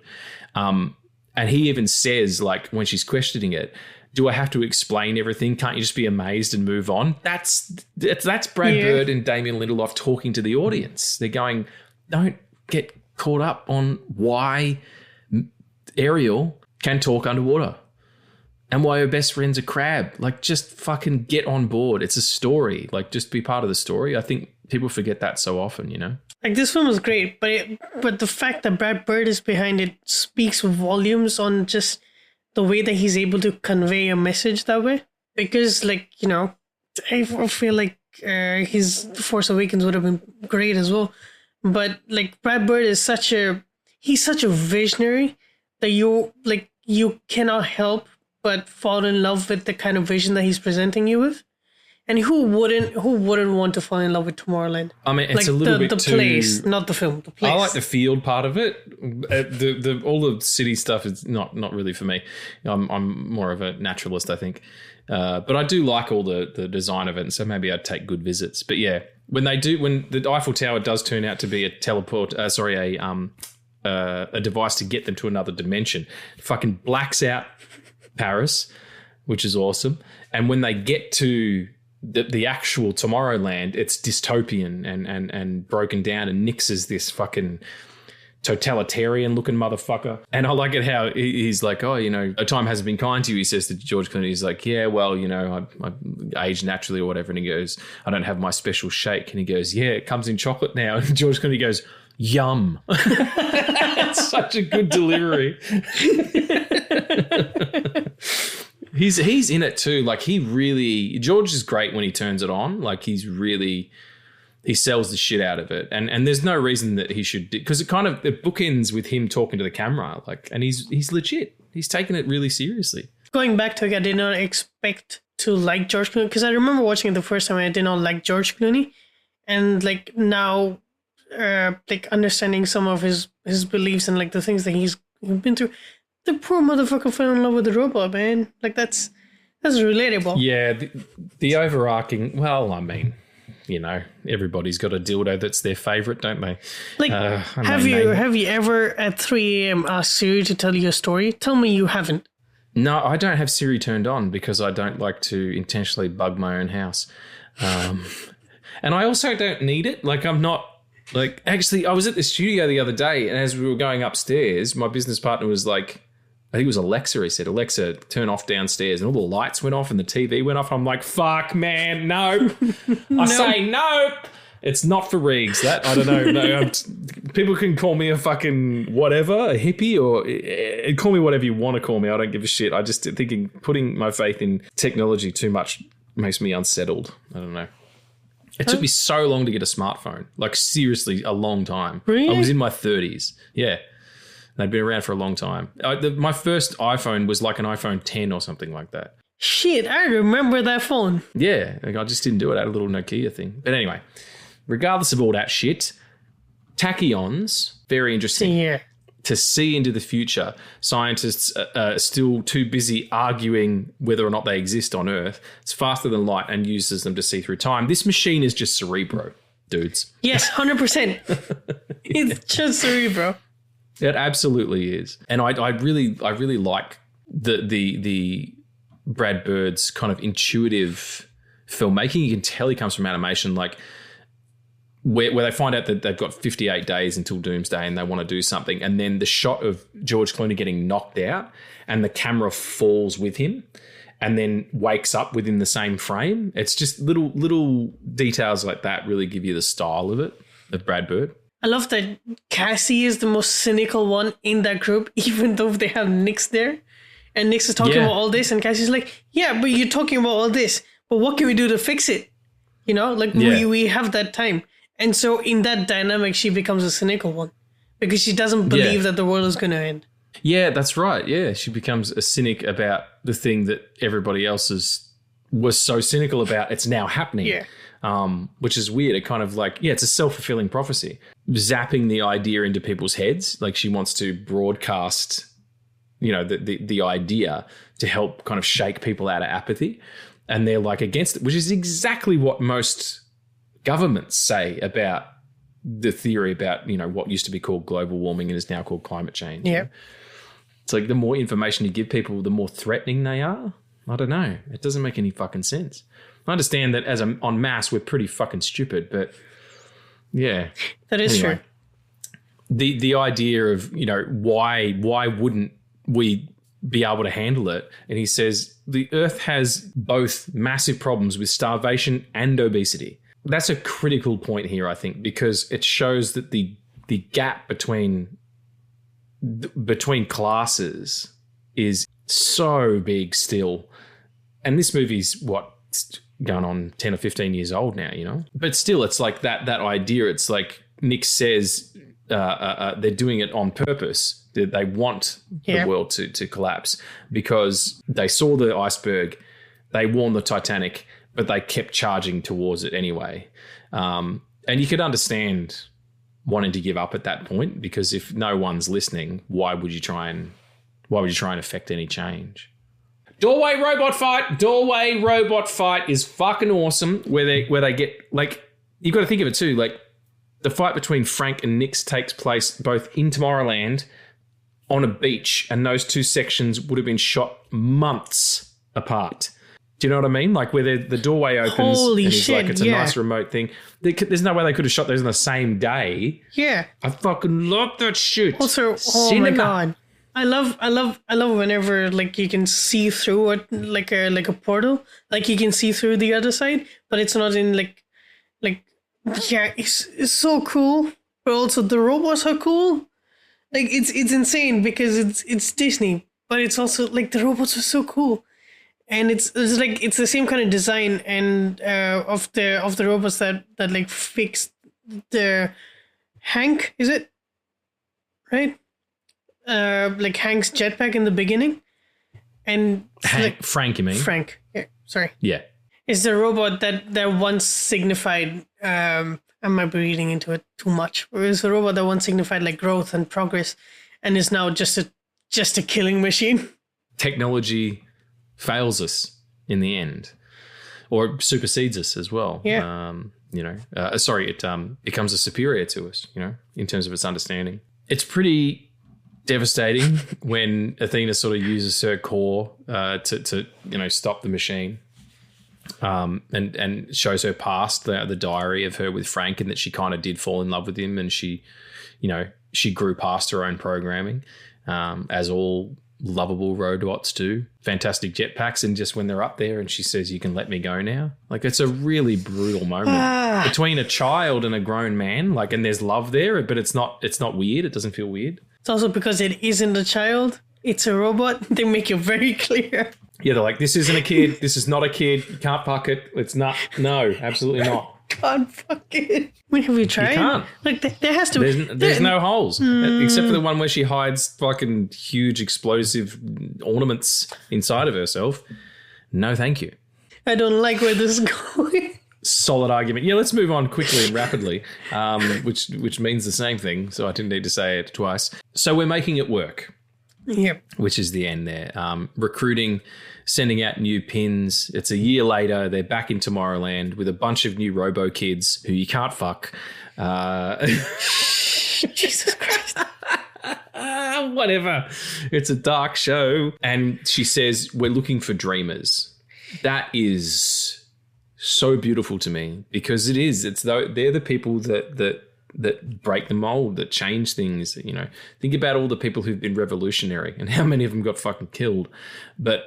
And he even says, like, when she's questioning it, do I have to explain everything? Can't you just be amazed and move on? That's Brad Bird and Damien Lindelof talking to the audience. They're going, don't get caught up on why Ariel can talk underwater and why her best friend's a crab. Like, just fucking get on board. It's a story. Like, just be part of the story. I think people forget that so often, Like, this film is great, but the fact that Brad Bird is behind it speaks volumes on just the way that he's able to convey a message that way. Because, like, I feel like his Force Awakens would have been great as well. But, like, Brad Bird is such a visionary that you cannot help but fall in love with the kind of vision that he's presenting you with. And who wouldn't want to fall in love with Tomorrowland? I mean, it's like a little bit too... The place, not the film, the place. I like the field part of it. All the city stuff is not really for me. I'm more of a naturalist, I think. But I do like all the design of it, and so maybe I'd take good visits. But yeah, when the Eiffel Tower does turn out to be a device to get them to another dimension, it fucking blacks out Paris, which is awesome. And when they get to the actual Tomorrowland, it's dystopian and broken down, and Nix is this fucking totalitarian looking motherfucker. And I like it how he's like, time hasn't been kind to you, he says to George Clooney. He's like, yeah, well, I age naturally or whatever. And he goes, I don't have my special shake. And he goes, yeah, it comes in chocolate now. And George Clooney goes, Yum. It's such a good delivery. He's in it too. Like George is great when he turns it on. Like he sells the shit out of it. And there's no reason that he should, because it bookends with him talking to the camera. Like, and he's legit. He's taking it really seriously. Going back to it, I did not expect to like George Clooney, because I remember watching it the first time and I did not like George Clooney. And like now, like understanding some of his beliefs and like the things that he's been through. The poor motherfucker fell in love with the robot, man. Like that's relatable. Yeah, the overarching. Well, I mean, you know, everybody's got a dildo that's their favorite, don't they? Like, have you ever at 3 a.m. asked Siri to tell you a story? Tell me you haven't. No, I don't have Siri turned on because I don't like to intentionally bug my own house, and I also don't need it. Like, I'm not. Like, actually, I was at the studio the other day, and as we were going upstairs, my business partner was like, I think it was Alexa, he said, Alexa, turn off downstairs. And all the lights went off and the TV went off. I'm like, fuck, man, no. I say no. It's not for Regs. That, I don't know. No, people can call me a fucking whatever, a hippie, or call me whatever you want to call me. I don't give a shit. I just thinking putting my faith in technology too much makes me unsettled. I don't know. It took me so long to get a smartphone. Like, seriously, a long time. Really? I was in my 30s. Yeah. They'd been around for a long time. My first iPhone was like an iPhone 10 or something like that. Shit, I remember that phone. Yeah. Like, I just didn't do it. I had a little Nokia thing. But anyway, regardless of all that shit, tachyons, very interesting. Yeah. To see into the future, scientists are still too busy arguing whether or not they exist on Earth. It's faster than light and uses them to see through time. This machine is just Cerebro, dudes. Yes, 100%. It's just Cerebro. It absolutely is. And I really like the Brad Bird's kind of intuitive filmmaking. You can tell he comes from animation, like where they find out that they've got 58 days until Doomsday and they want to do something. And then the shot of George Clooney getting knocked out and the camera falls with him and then wakes up within the same frame. It's just little details like that really give you the style of it, of Brad Bird. I love that Cassie is the most cynical one in that group, even though they have Nix there. And Nix is talking about all this and Cassie's like, yeah, but you're talking about all this. But what can we do to fix it? You know, like we have that time. And so in that dynamic, she becomes a cynical one because she doesn't believe that the world is going to end. Yeah, that's right. Yeah, she becomes a cynic about the thing that everybody else was so cynical about. It's now happening. Yeah. Which is weird. It kind of like, it's a self-fulfilling prophecy. Zapping the idea into people's heads. Like she wants to broadcast, you know, the idea to help kind of shake people out of apathy. And they're like against it, which is exactly what most governments say about the theory about, you know, what used to be called global warming and is now called climate change. Yeah. It's like the more information you give people, the more threatening they are. I don't know. It doesn't make any fucking sense. I understand that en masse, we're pretty fucking stupid, but yeah. That is true. The idea of, you know, why wouldn't we be able to handle it? And he says the Earth has both massive problems with starvation and obesity. That's a critical point here, I think, because it shows that the gap between classes is so big still. And this movie's going on 10 or 15 years old now, you know? But still, it's like that idea. It's like Nick says they're doing it on purpose. They want the world to collapse because they saw the iceberg, they warned the Titanic, but they kept charging towards it anyway. And you could understand wanting to give up at that point because if no one's listening, why would you try and affect any change? Doorway robot fight is fucking awesome. Where they get, like, you got to think of it too. Like the fight between Frank and Nix takes place both in Tomorrowland on a beach, and those two sections would have been shot months apart. Do you know what I mean? Like where the doorway opens and he's like, it's a nice remote thing. There's no way they could have shot those on the same day. Yeah. I fucking love that shit. Also, my God. I love whenever like you can see through it like a portal, like you can see through the other side, but it's not in like it's so cool. but also the robots are cool. Like it's insane because it's Disney, but it's also like the robots are so cool, and it's the same kind of design and of the robots that like fixed the Hank, is it right? Like Hank's jetpack in the beginning, and Frank, you mean? Frank, yeah, sorry, yeah, is the robot that once signified. I might be reading into it too much. It was a robot that once signified like growth and progress, and is now just a killing machine. Technology fails us in the end, or supersedes us as well. Yeah. It becomes a superior to us. In terms of its understanding, it's pretty devastating when Athena sort of uses her core to stop the machine. And shows her past the diary of her with Frank, and that she kind of did fall in love with him, and she grew past her own programming, as all lovable robots do. Fantastic jetpacks, and just when they're up there and she says, "You can let me go now," like it's a really brutal moment between a child and a grown man. Like, and there's love there, but it's not weird. It doesn't feel weird. It's also because it isn't a child; it's a robot. They make it very clear. Yeah, they're like, this isn't a kid. This is not a kid. You can't fuck it. It's not. No, absolutely not. Can't fuck it. Have you tried? You can't. Like, there has to be. There's no holes. Except for the one where she hides fucking huge explosive ornaments inside of herself. No, thank you. I don't like where this is going. Solid argument. Yeah, let's move on quickly and rapidly, which means the same thing, so I didn't need to say it twice. So we're making it work. Yep. Which is the end there. Recruiting, sending out new pins. It's a year later. They're back in Tomorrowland with a bunch of new robo kids who you can't fuck. Jesus Christ. Whatever. It's a dark show. And she says, we're looking for dreamers. That is so beautiful to me, because it is. They're the people that break the mold, that change things. Think about all the people who've been revolutionary and how many of them got fucking killed, but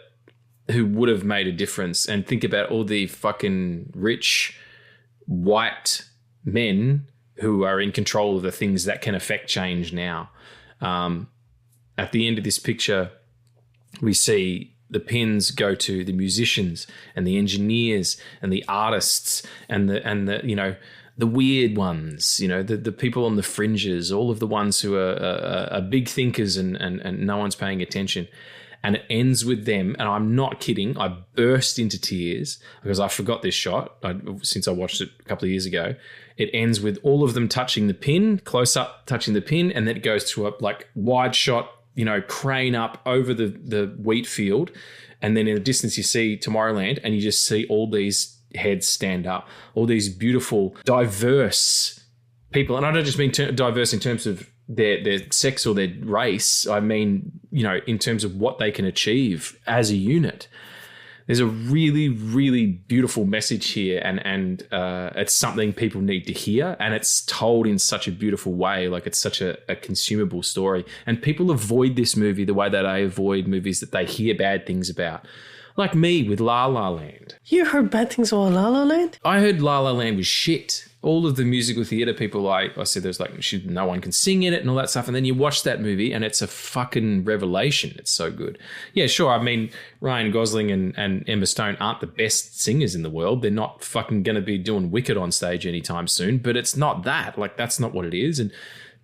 who would have made a difference. And think about all the fucking rich white men who are in control of the things that can affect change now. At the end of this picture, we see the pins go to the musicians and the engineers and the artists and the weird ones, the people on the fringes, all of the ones who are big thinkers and no one's paying attention. And it ends with them. And I'm not kidding. I burst into tears because I forgot this shot since I watched it a couple of years ago. It ends with all of them touching the pin, close up, touching the pin. And then it goes to a wide shot, crane up over the wheat field. And then in the distance, you see Tomorrowland, and you just see all these heads stand up, all these beautiful, diverse people. And I don't just mean diverse in terms of their sex or their race. I mean, in terms of what they can achieve as a unit. There's a really, really beautiful message here, and it's something people need to hear, and it's told in such a beautiful way. Like, it's such a consumable story, and people avoid this movie the way that I avoid movies that they hear bad things about. Like me with La La Land. You heard bad things about La La Land? I heard La La Land was shit. All of the musical theatre people, I said there's no one can sing in it and all that stuff. And then you watch that movie and it's a fucking revelation. It's so good. Yeah, sure. I mean, Ryan Gosling and Emma Stone aren't the best singers in the world. They're not fucking going to be doing Wicked on stage anytime soon. But it's not that. That's not what it is. And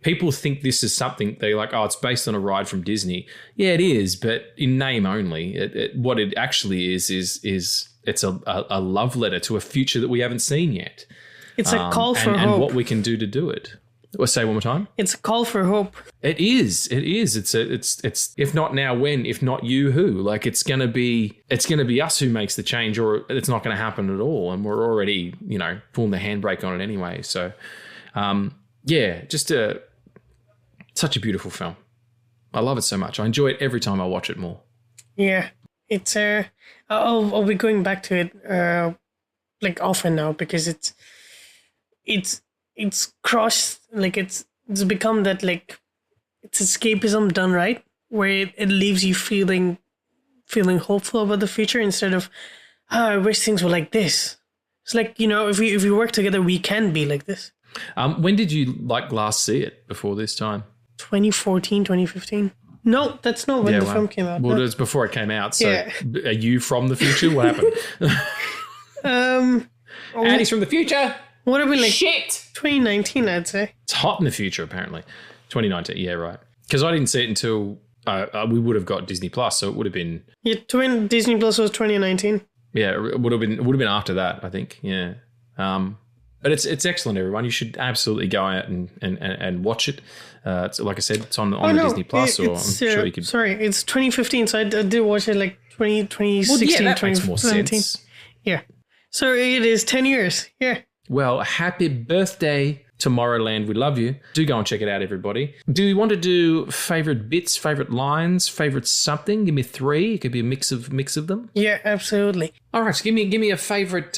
people think this is something, they're like, oh, it's based on a ride from Disney. Yeah, it is, but in name only. What it actually is it's a love letter to a future that we haven't seen yet. It's a call for hope. And what we can do to do it. Well, say one more time. It's a call for hope. It is. It's if not now, when? If not you, who? It's gonna be us who makes the change, or it's not gonna happen at all. And we're already, pulling the handbrake on it anyway. So just such a beautiful film. I love it so much. I enjoy it every time I watch it more. Yeah. It's I'll be going back to it often now, because it's crossed, it's become that it's escapism done right, where it leaves you feeling hopeful about the future instead of I wish things were like this. It's if we work together, we can be like this. When did you last see it before this time? 2014, 2015. No, that's not when the film came out. Well, no. it was before it came out. So are you from the future? What happened? Andy's from the future. What have been like? Shit. 2019, I'd say. It's hot in the future, apparently. 2019. Yeah, right. Because I didn't see it until we would have got Disney Plus, so it would have been. Yeah, Disney Plus was 2019. Yeah, it would have been after that, I think. Yeah. But it's excellent, everyone. You should absolutely go out and watch it. It's, like I said, it's on the Disney Plus, or I'm sure you could. Sorry, it's 2015, so I did watch it like 2016, well, yeah, that makes more 2017. sense. Yeah. So it is 10 years. Yeah. Well, happy birthday, Tomorrowland. We love you. Do go and check it out, everybody. Do you want to do favourite bits, favourite lines, favourite something? Give me 3. It could be a mix of them. Yeah, absolutely. All right, so give me a favourite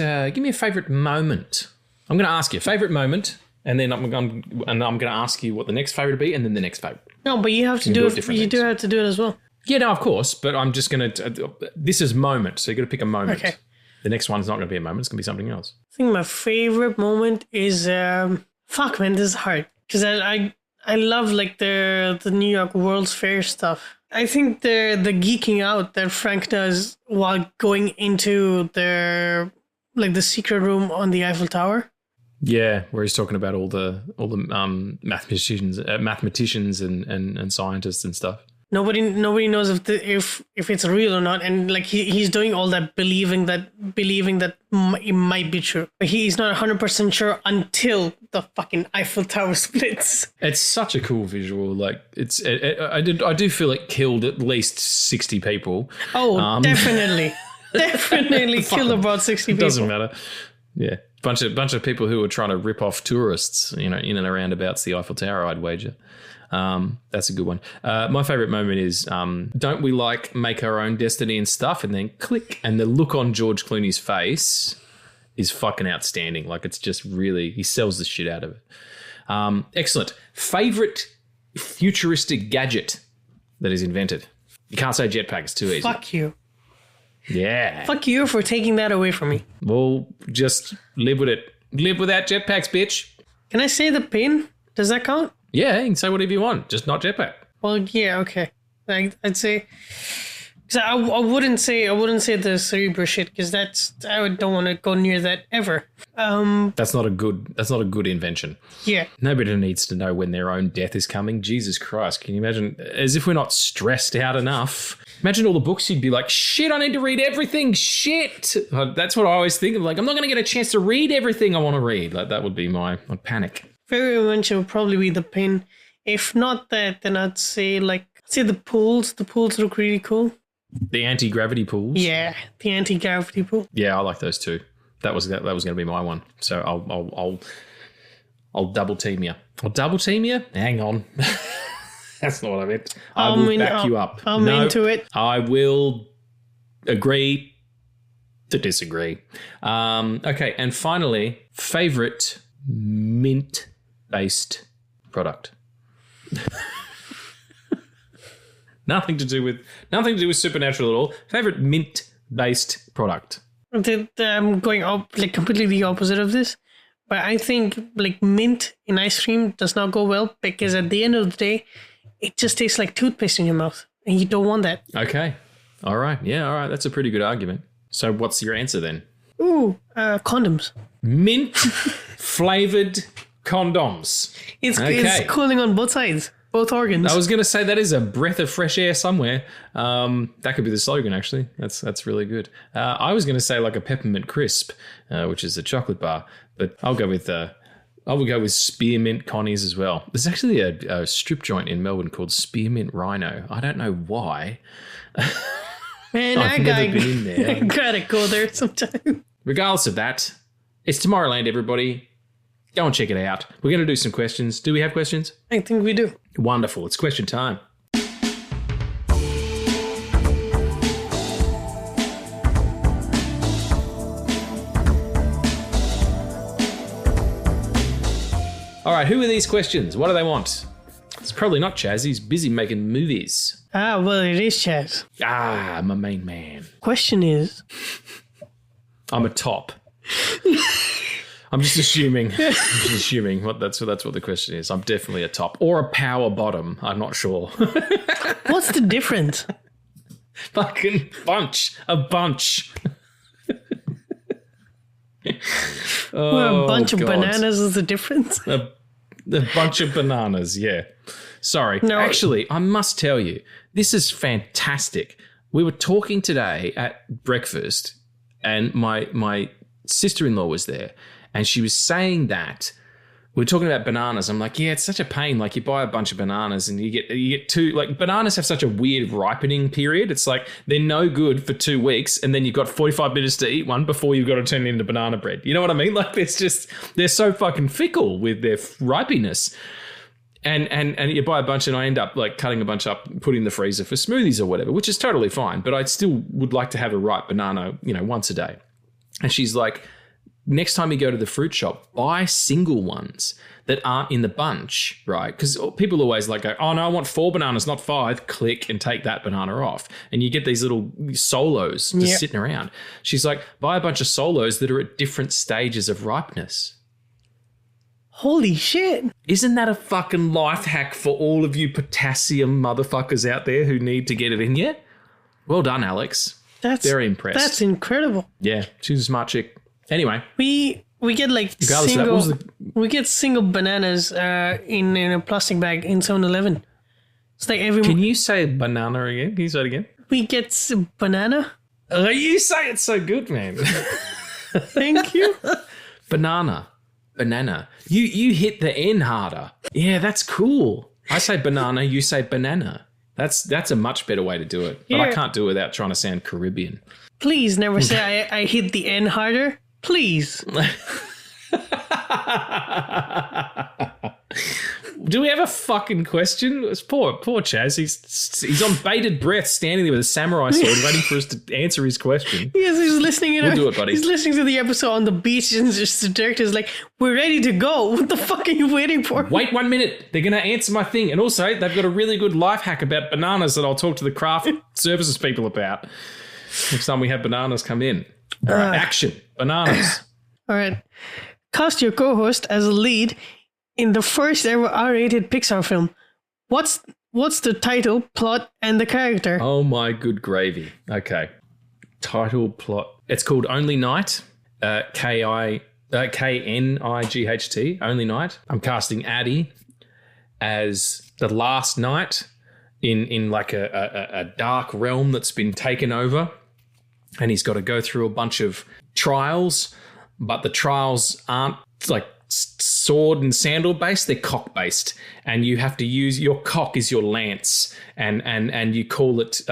moment. I'm going to ask you a favourite moment, and then I'm going to ask you what the next favourite would be, and then the next favourite. No, but you have to do it. You do have to do it as well. Yeah, no, of course. But I'm just going to. This is moment, so you got to pick a moment. Okay. The next one's not going to be a moment. It's going to be something else. I think my favorite moment is fuck, man, this is hard because I love like the New York World's Fair stuff. I think the geeking out that Frank does while going into the secret room on the Eiffel Tower. Yeah, where he's talking about all the mathematicians and scientists and stuff. Nobody knows if it's real or not, and like he's doing all that believing that it might be true. But he's not 100% sure until the fucking Eiffel Tower splits. It's such a cool visual. Like I do feel it killed at least 60 people. Oh, definitely killed about 60 people. Doesn't matter. Yeah. Bunch of people who were trying to rip off tourists, in and around about the Eiffel Tower, I'd wager. That's a good one. My favourite moment is, don't we make our own destiny and stuff, and then click, and the look on George Clooney's face is fucking outstanding. Like, it's just really, he sells the shit out of it. Excellent. Favourite futuristic gadget that is invented? You can't say jetpack, it's too easy. Fuck you. Yeah. Fuck you for taking that away from me. Well, just live with it. Live without jetpacks, bitch. Can I say the pin? Does that count? Yeah, you can say whatever you want, just not jetpack. Well, yeah, okay. I'd say, because I wouldn't say the Cerebro shit, because I don't want to go near that ever. That's not a good invention. Yeah. Nobody needs to know when their own death is coming. Jesus Christ, can you imagine? As if we're not stressed out enough. Imagine all the books you'd be like, shit, I need to read everything, shit. That's what I always think of. Like, I'm not going to get a chance to read everything I want to read. Like, that would be I'd panic. Favorite invention would probably be the pin. If not that, then I'd say the pools. The pools look really cool. The anti-gravity pools? Yeah, the anti-gravity pool. Yeah, I like those too. That was going to be my one. So I'll double team you. I'll double team you? Hang on. That's not what I meant. I will back you up. I'm into it. I will agree to disagree. Okay, and finally, favorite mint-based product. Nothing to do with Supernatural at all. Favorite mint-based product. I'm going completely the opposite of this. But I think mint in ice cream does not go well because at the end of the day, it just tastes like toothpaste in your mouth. And you don't want that. Okay. All right. Yeah, all right. That's a pretty good argument. So what's your answer then? Ooh, condoms. Mint flavored condoms. It's cooling on both sides, both organs. I was going to say that is a breath of fresh air somewhere. That could be the slogan, actually. That's really good. I was going to say like a peppermint crisp, which is a chocolate bar, but I'll go with Spearmint Connies as well. There's actually a strip joint in Melbourne called Spearmint Rhino. I don't know why. Man, I've never been in there. Gotta go there sometime. Regardless of that, it's Tomorrowland, everybody. Go and check it out. We're going to do some questions. Do we have questions? I think we do. Wonderful. It's question time. All right, who are these questions? What do they want? It's probably not Chaz. He's busy making movies. Ah, well, it is Chaz. Ah, my main man. Question is... I'm a top. I'm just assuming. That's what the question is. I'm definitely a top or a power bottom. I'm not sure. What's the difference? Fucking bunch. A bunch. Well, a bunch of bananas is the difference. A bunch of bananas, yeah. Sorry. No. Actually, I must tell you, this is fantastic. We were talking today at breakfast, and my sister-in-law was there, and she was saying that we were talking about bananas. I'm like, yeah, it's such a pain. Like, you buy a bunch of bananas and you get two, like, bananas have such a weird ripening period. It's like they're no good for 2 weeks, and then you've got 45 minutes to eat one before you've got to turn it into banana bread. You know what I mean? Like, it's just, they're so fucking fickle with their ripeness. And you buy a bunch, and I end up like cutting a bunch up, putting in the freezer for smoothies or whatever, which is totally fine. But I still would like to have a ripe banana, once a day. And she's like, next time you go to the fruit shop, buy single ones that aren't in the bunch, right? Because people always like go, oh no, I want 4 bananas, not 5. Click and take that banana off. And you get these little solos just sitting around. She's like, buy a bunch of solos that are at different stages of ripeness. Holy shit. Isn't that a fucking life hack for all of you potassium motherfuckers out there who need to get it in you? Well done, Alex. That's very impressed. That's incredible. Yeah, she's a smart chick. Anyway. We get like single bananas in a plastic bag in 7-Eleven. It's like every. Can you say banana again? Can you say it again? We get banana. You say it so good, man. Thank you. Banana. You hit the N harder. Yeah, that's cool. I say banana, you say banana. That's a much better way to do it. But I can't do it without trying to sound Caribbean. Please never say I hit the N harder. Please. Do we have a fucking question? It's poor Chaz. He's on bated breath, standing there with a samurai sword, waiting for us to answer his question. Yes, he's listening. We'll do it, buddy. He's listening to the episode on the beach, and just the director's like, "We're ready to go. What the fuck are you waiting for?" Wait 1 minute. They're going to answer my thing, and also they've got a really good life hack about bananas that I'll talk to the craft services people about next time we have bananas come in. All right, action. Bananas. All right. Cast your co-host as a lead in the first ever R-rated Pixar film. What's the title, plot, and the character? Oh my good gravy. Okay. Title, plot. It's called Only Night. Knight. Only Night. I'm casting Addie as the last knight in like a dark realm that's been taken over. And he's got to go through a bunch of trials, but the trials aren't like sword and sandal based, they're cock based, and you have to use your cock is your lance, and you call it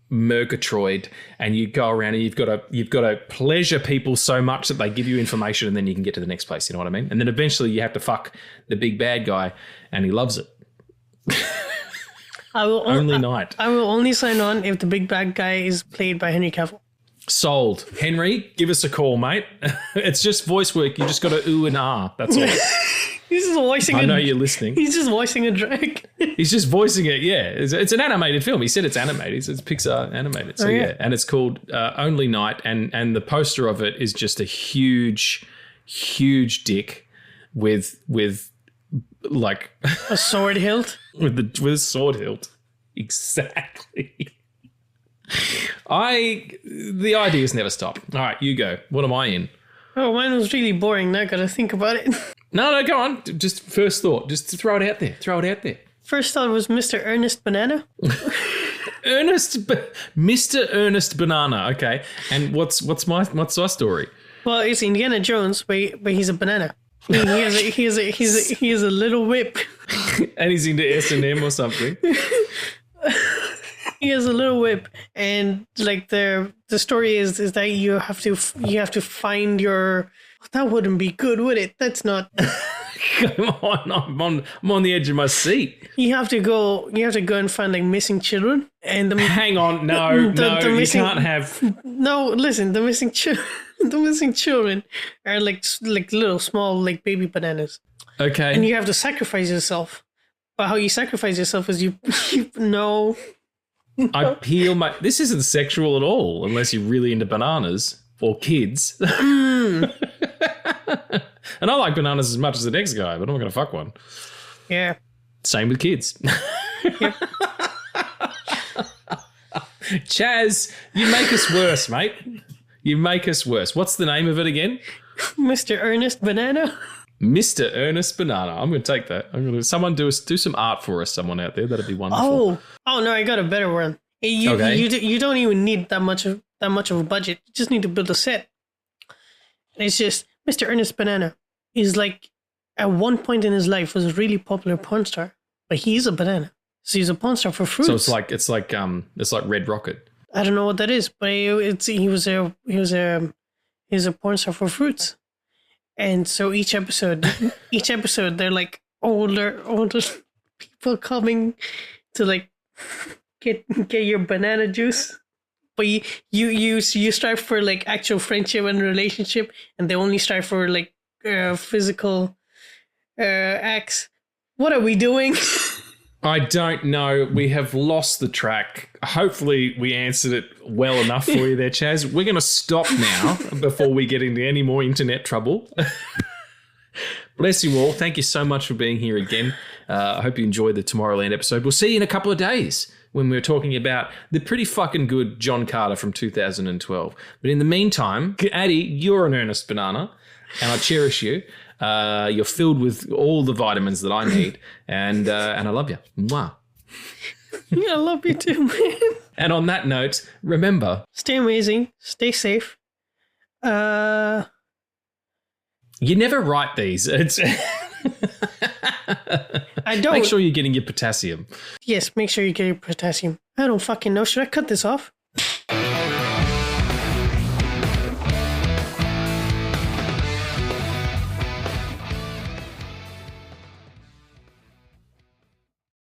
Murgatroyd, and you go around and you've got to pleasure people so much that they give you information, and then you can get to the next place. You know what I mean? And then eventually you have to fuck the big bad guy, and he loves it. Only Night. I will only sign on if the big bad guy is played by Henry Cavill. Sold. Henry, give us a call, mate. It's just voice work. You just got to ooh and ah. That's all. He's just voicing I know you're listening. He's just voicing a drag. He's just voicing it, yeah. It's an animated film. He said it's animated. It's Pixar animated. So, yeah. And it's called Only Night. And the poster of it is just a huge, huge dick with like... a sword hilt? with a sword hilt. Exactly. The ideas never stop. All right, you go. What am I in? Oh, mine was really boring. Now I gotta think about it. No, go on. Just first thought. Just throw it out there. First thought was Mr. Ernest Banana. Mr. Ernest Banana. Okay. And what's our story? Well, it's Indiana Jones, but he's a banana. He has a little whip. And he's into S&M or something. He has a little whip, and like the story is that you have to find your. That wouldn't be good, would it? That's not. Come on, I'm on the edge of my seat. You have to go and find like missing children, and hang on, no, you can't have. No, listen, the missing children are like little small like baby bananas. Okay. And you have to sacrifice yourself. But how you sacrifice yourself is you know. I peel my... This isn't sexual at all, unless you're really into bananas or kids. And I like bananas as much as the next guy, but I'm not going to fuck one. Yeah. Same with kids. Yep. Chaz, you make us worse, mate. You make us worse. What's the name of it again? Mr. Ernest Banana. Mr. Ernest Banana. I'm going to take that. Someone do some art for us. Someone out there, that'd be wonderful. Oh no, I got a better one. You don't even need that much of a budget. You just need to build a set. And it's just Mr. Ernest Banana is like at one point in his life was a really popular porn star, but he's a banana, so he's a porn star for fruits. So it's like Red Rocket. I don't know what that is, but he was a porn star for fruits. And so each episode they're like older people coming to like get your banana juice, but you strive for like actual friendship and relationship, and they only strive for like physical acts. What are we doing? I don't know. We have lost the track. Hopefully we answered it well enough for you there, Chaz. We're going to stop now before we get into any more internet trouble. Bless you all. Thank you so much for being here again. I hope you enjoyed the Tomorrowland episode. We'll see you in a couple of days when we're talking about the pretty fucking good John Carter from 2012. But in the meantime, Addy, you're an earnest banana, and I cherish you. You're filled with all the vitamins that I need, and I love you. Mwah. Yeah, I love you too, man. And on that note, remember... Stay amazing. Stay safe. You never write these. It's I don't. Make sure you're getting your potassium. Yes, make sure you get your potassium. I don't fucking know. Should I cut this off?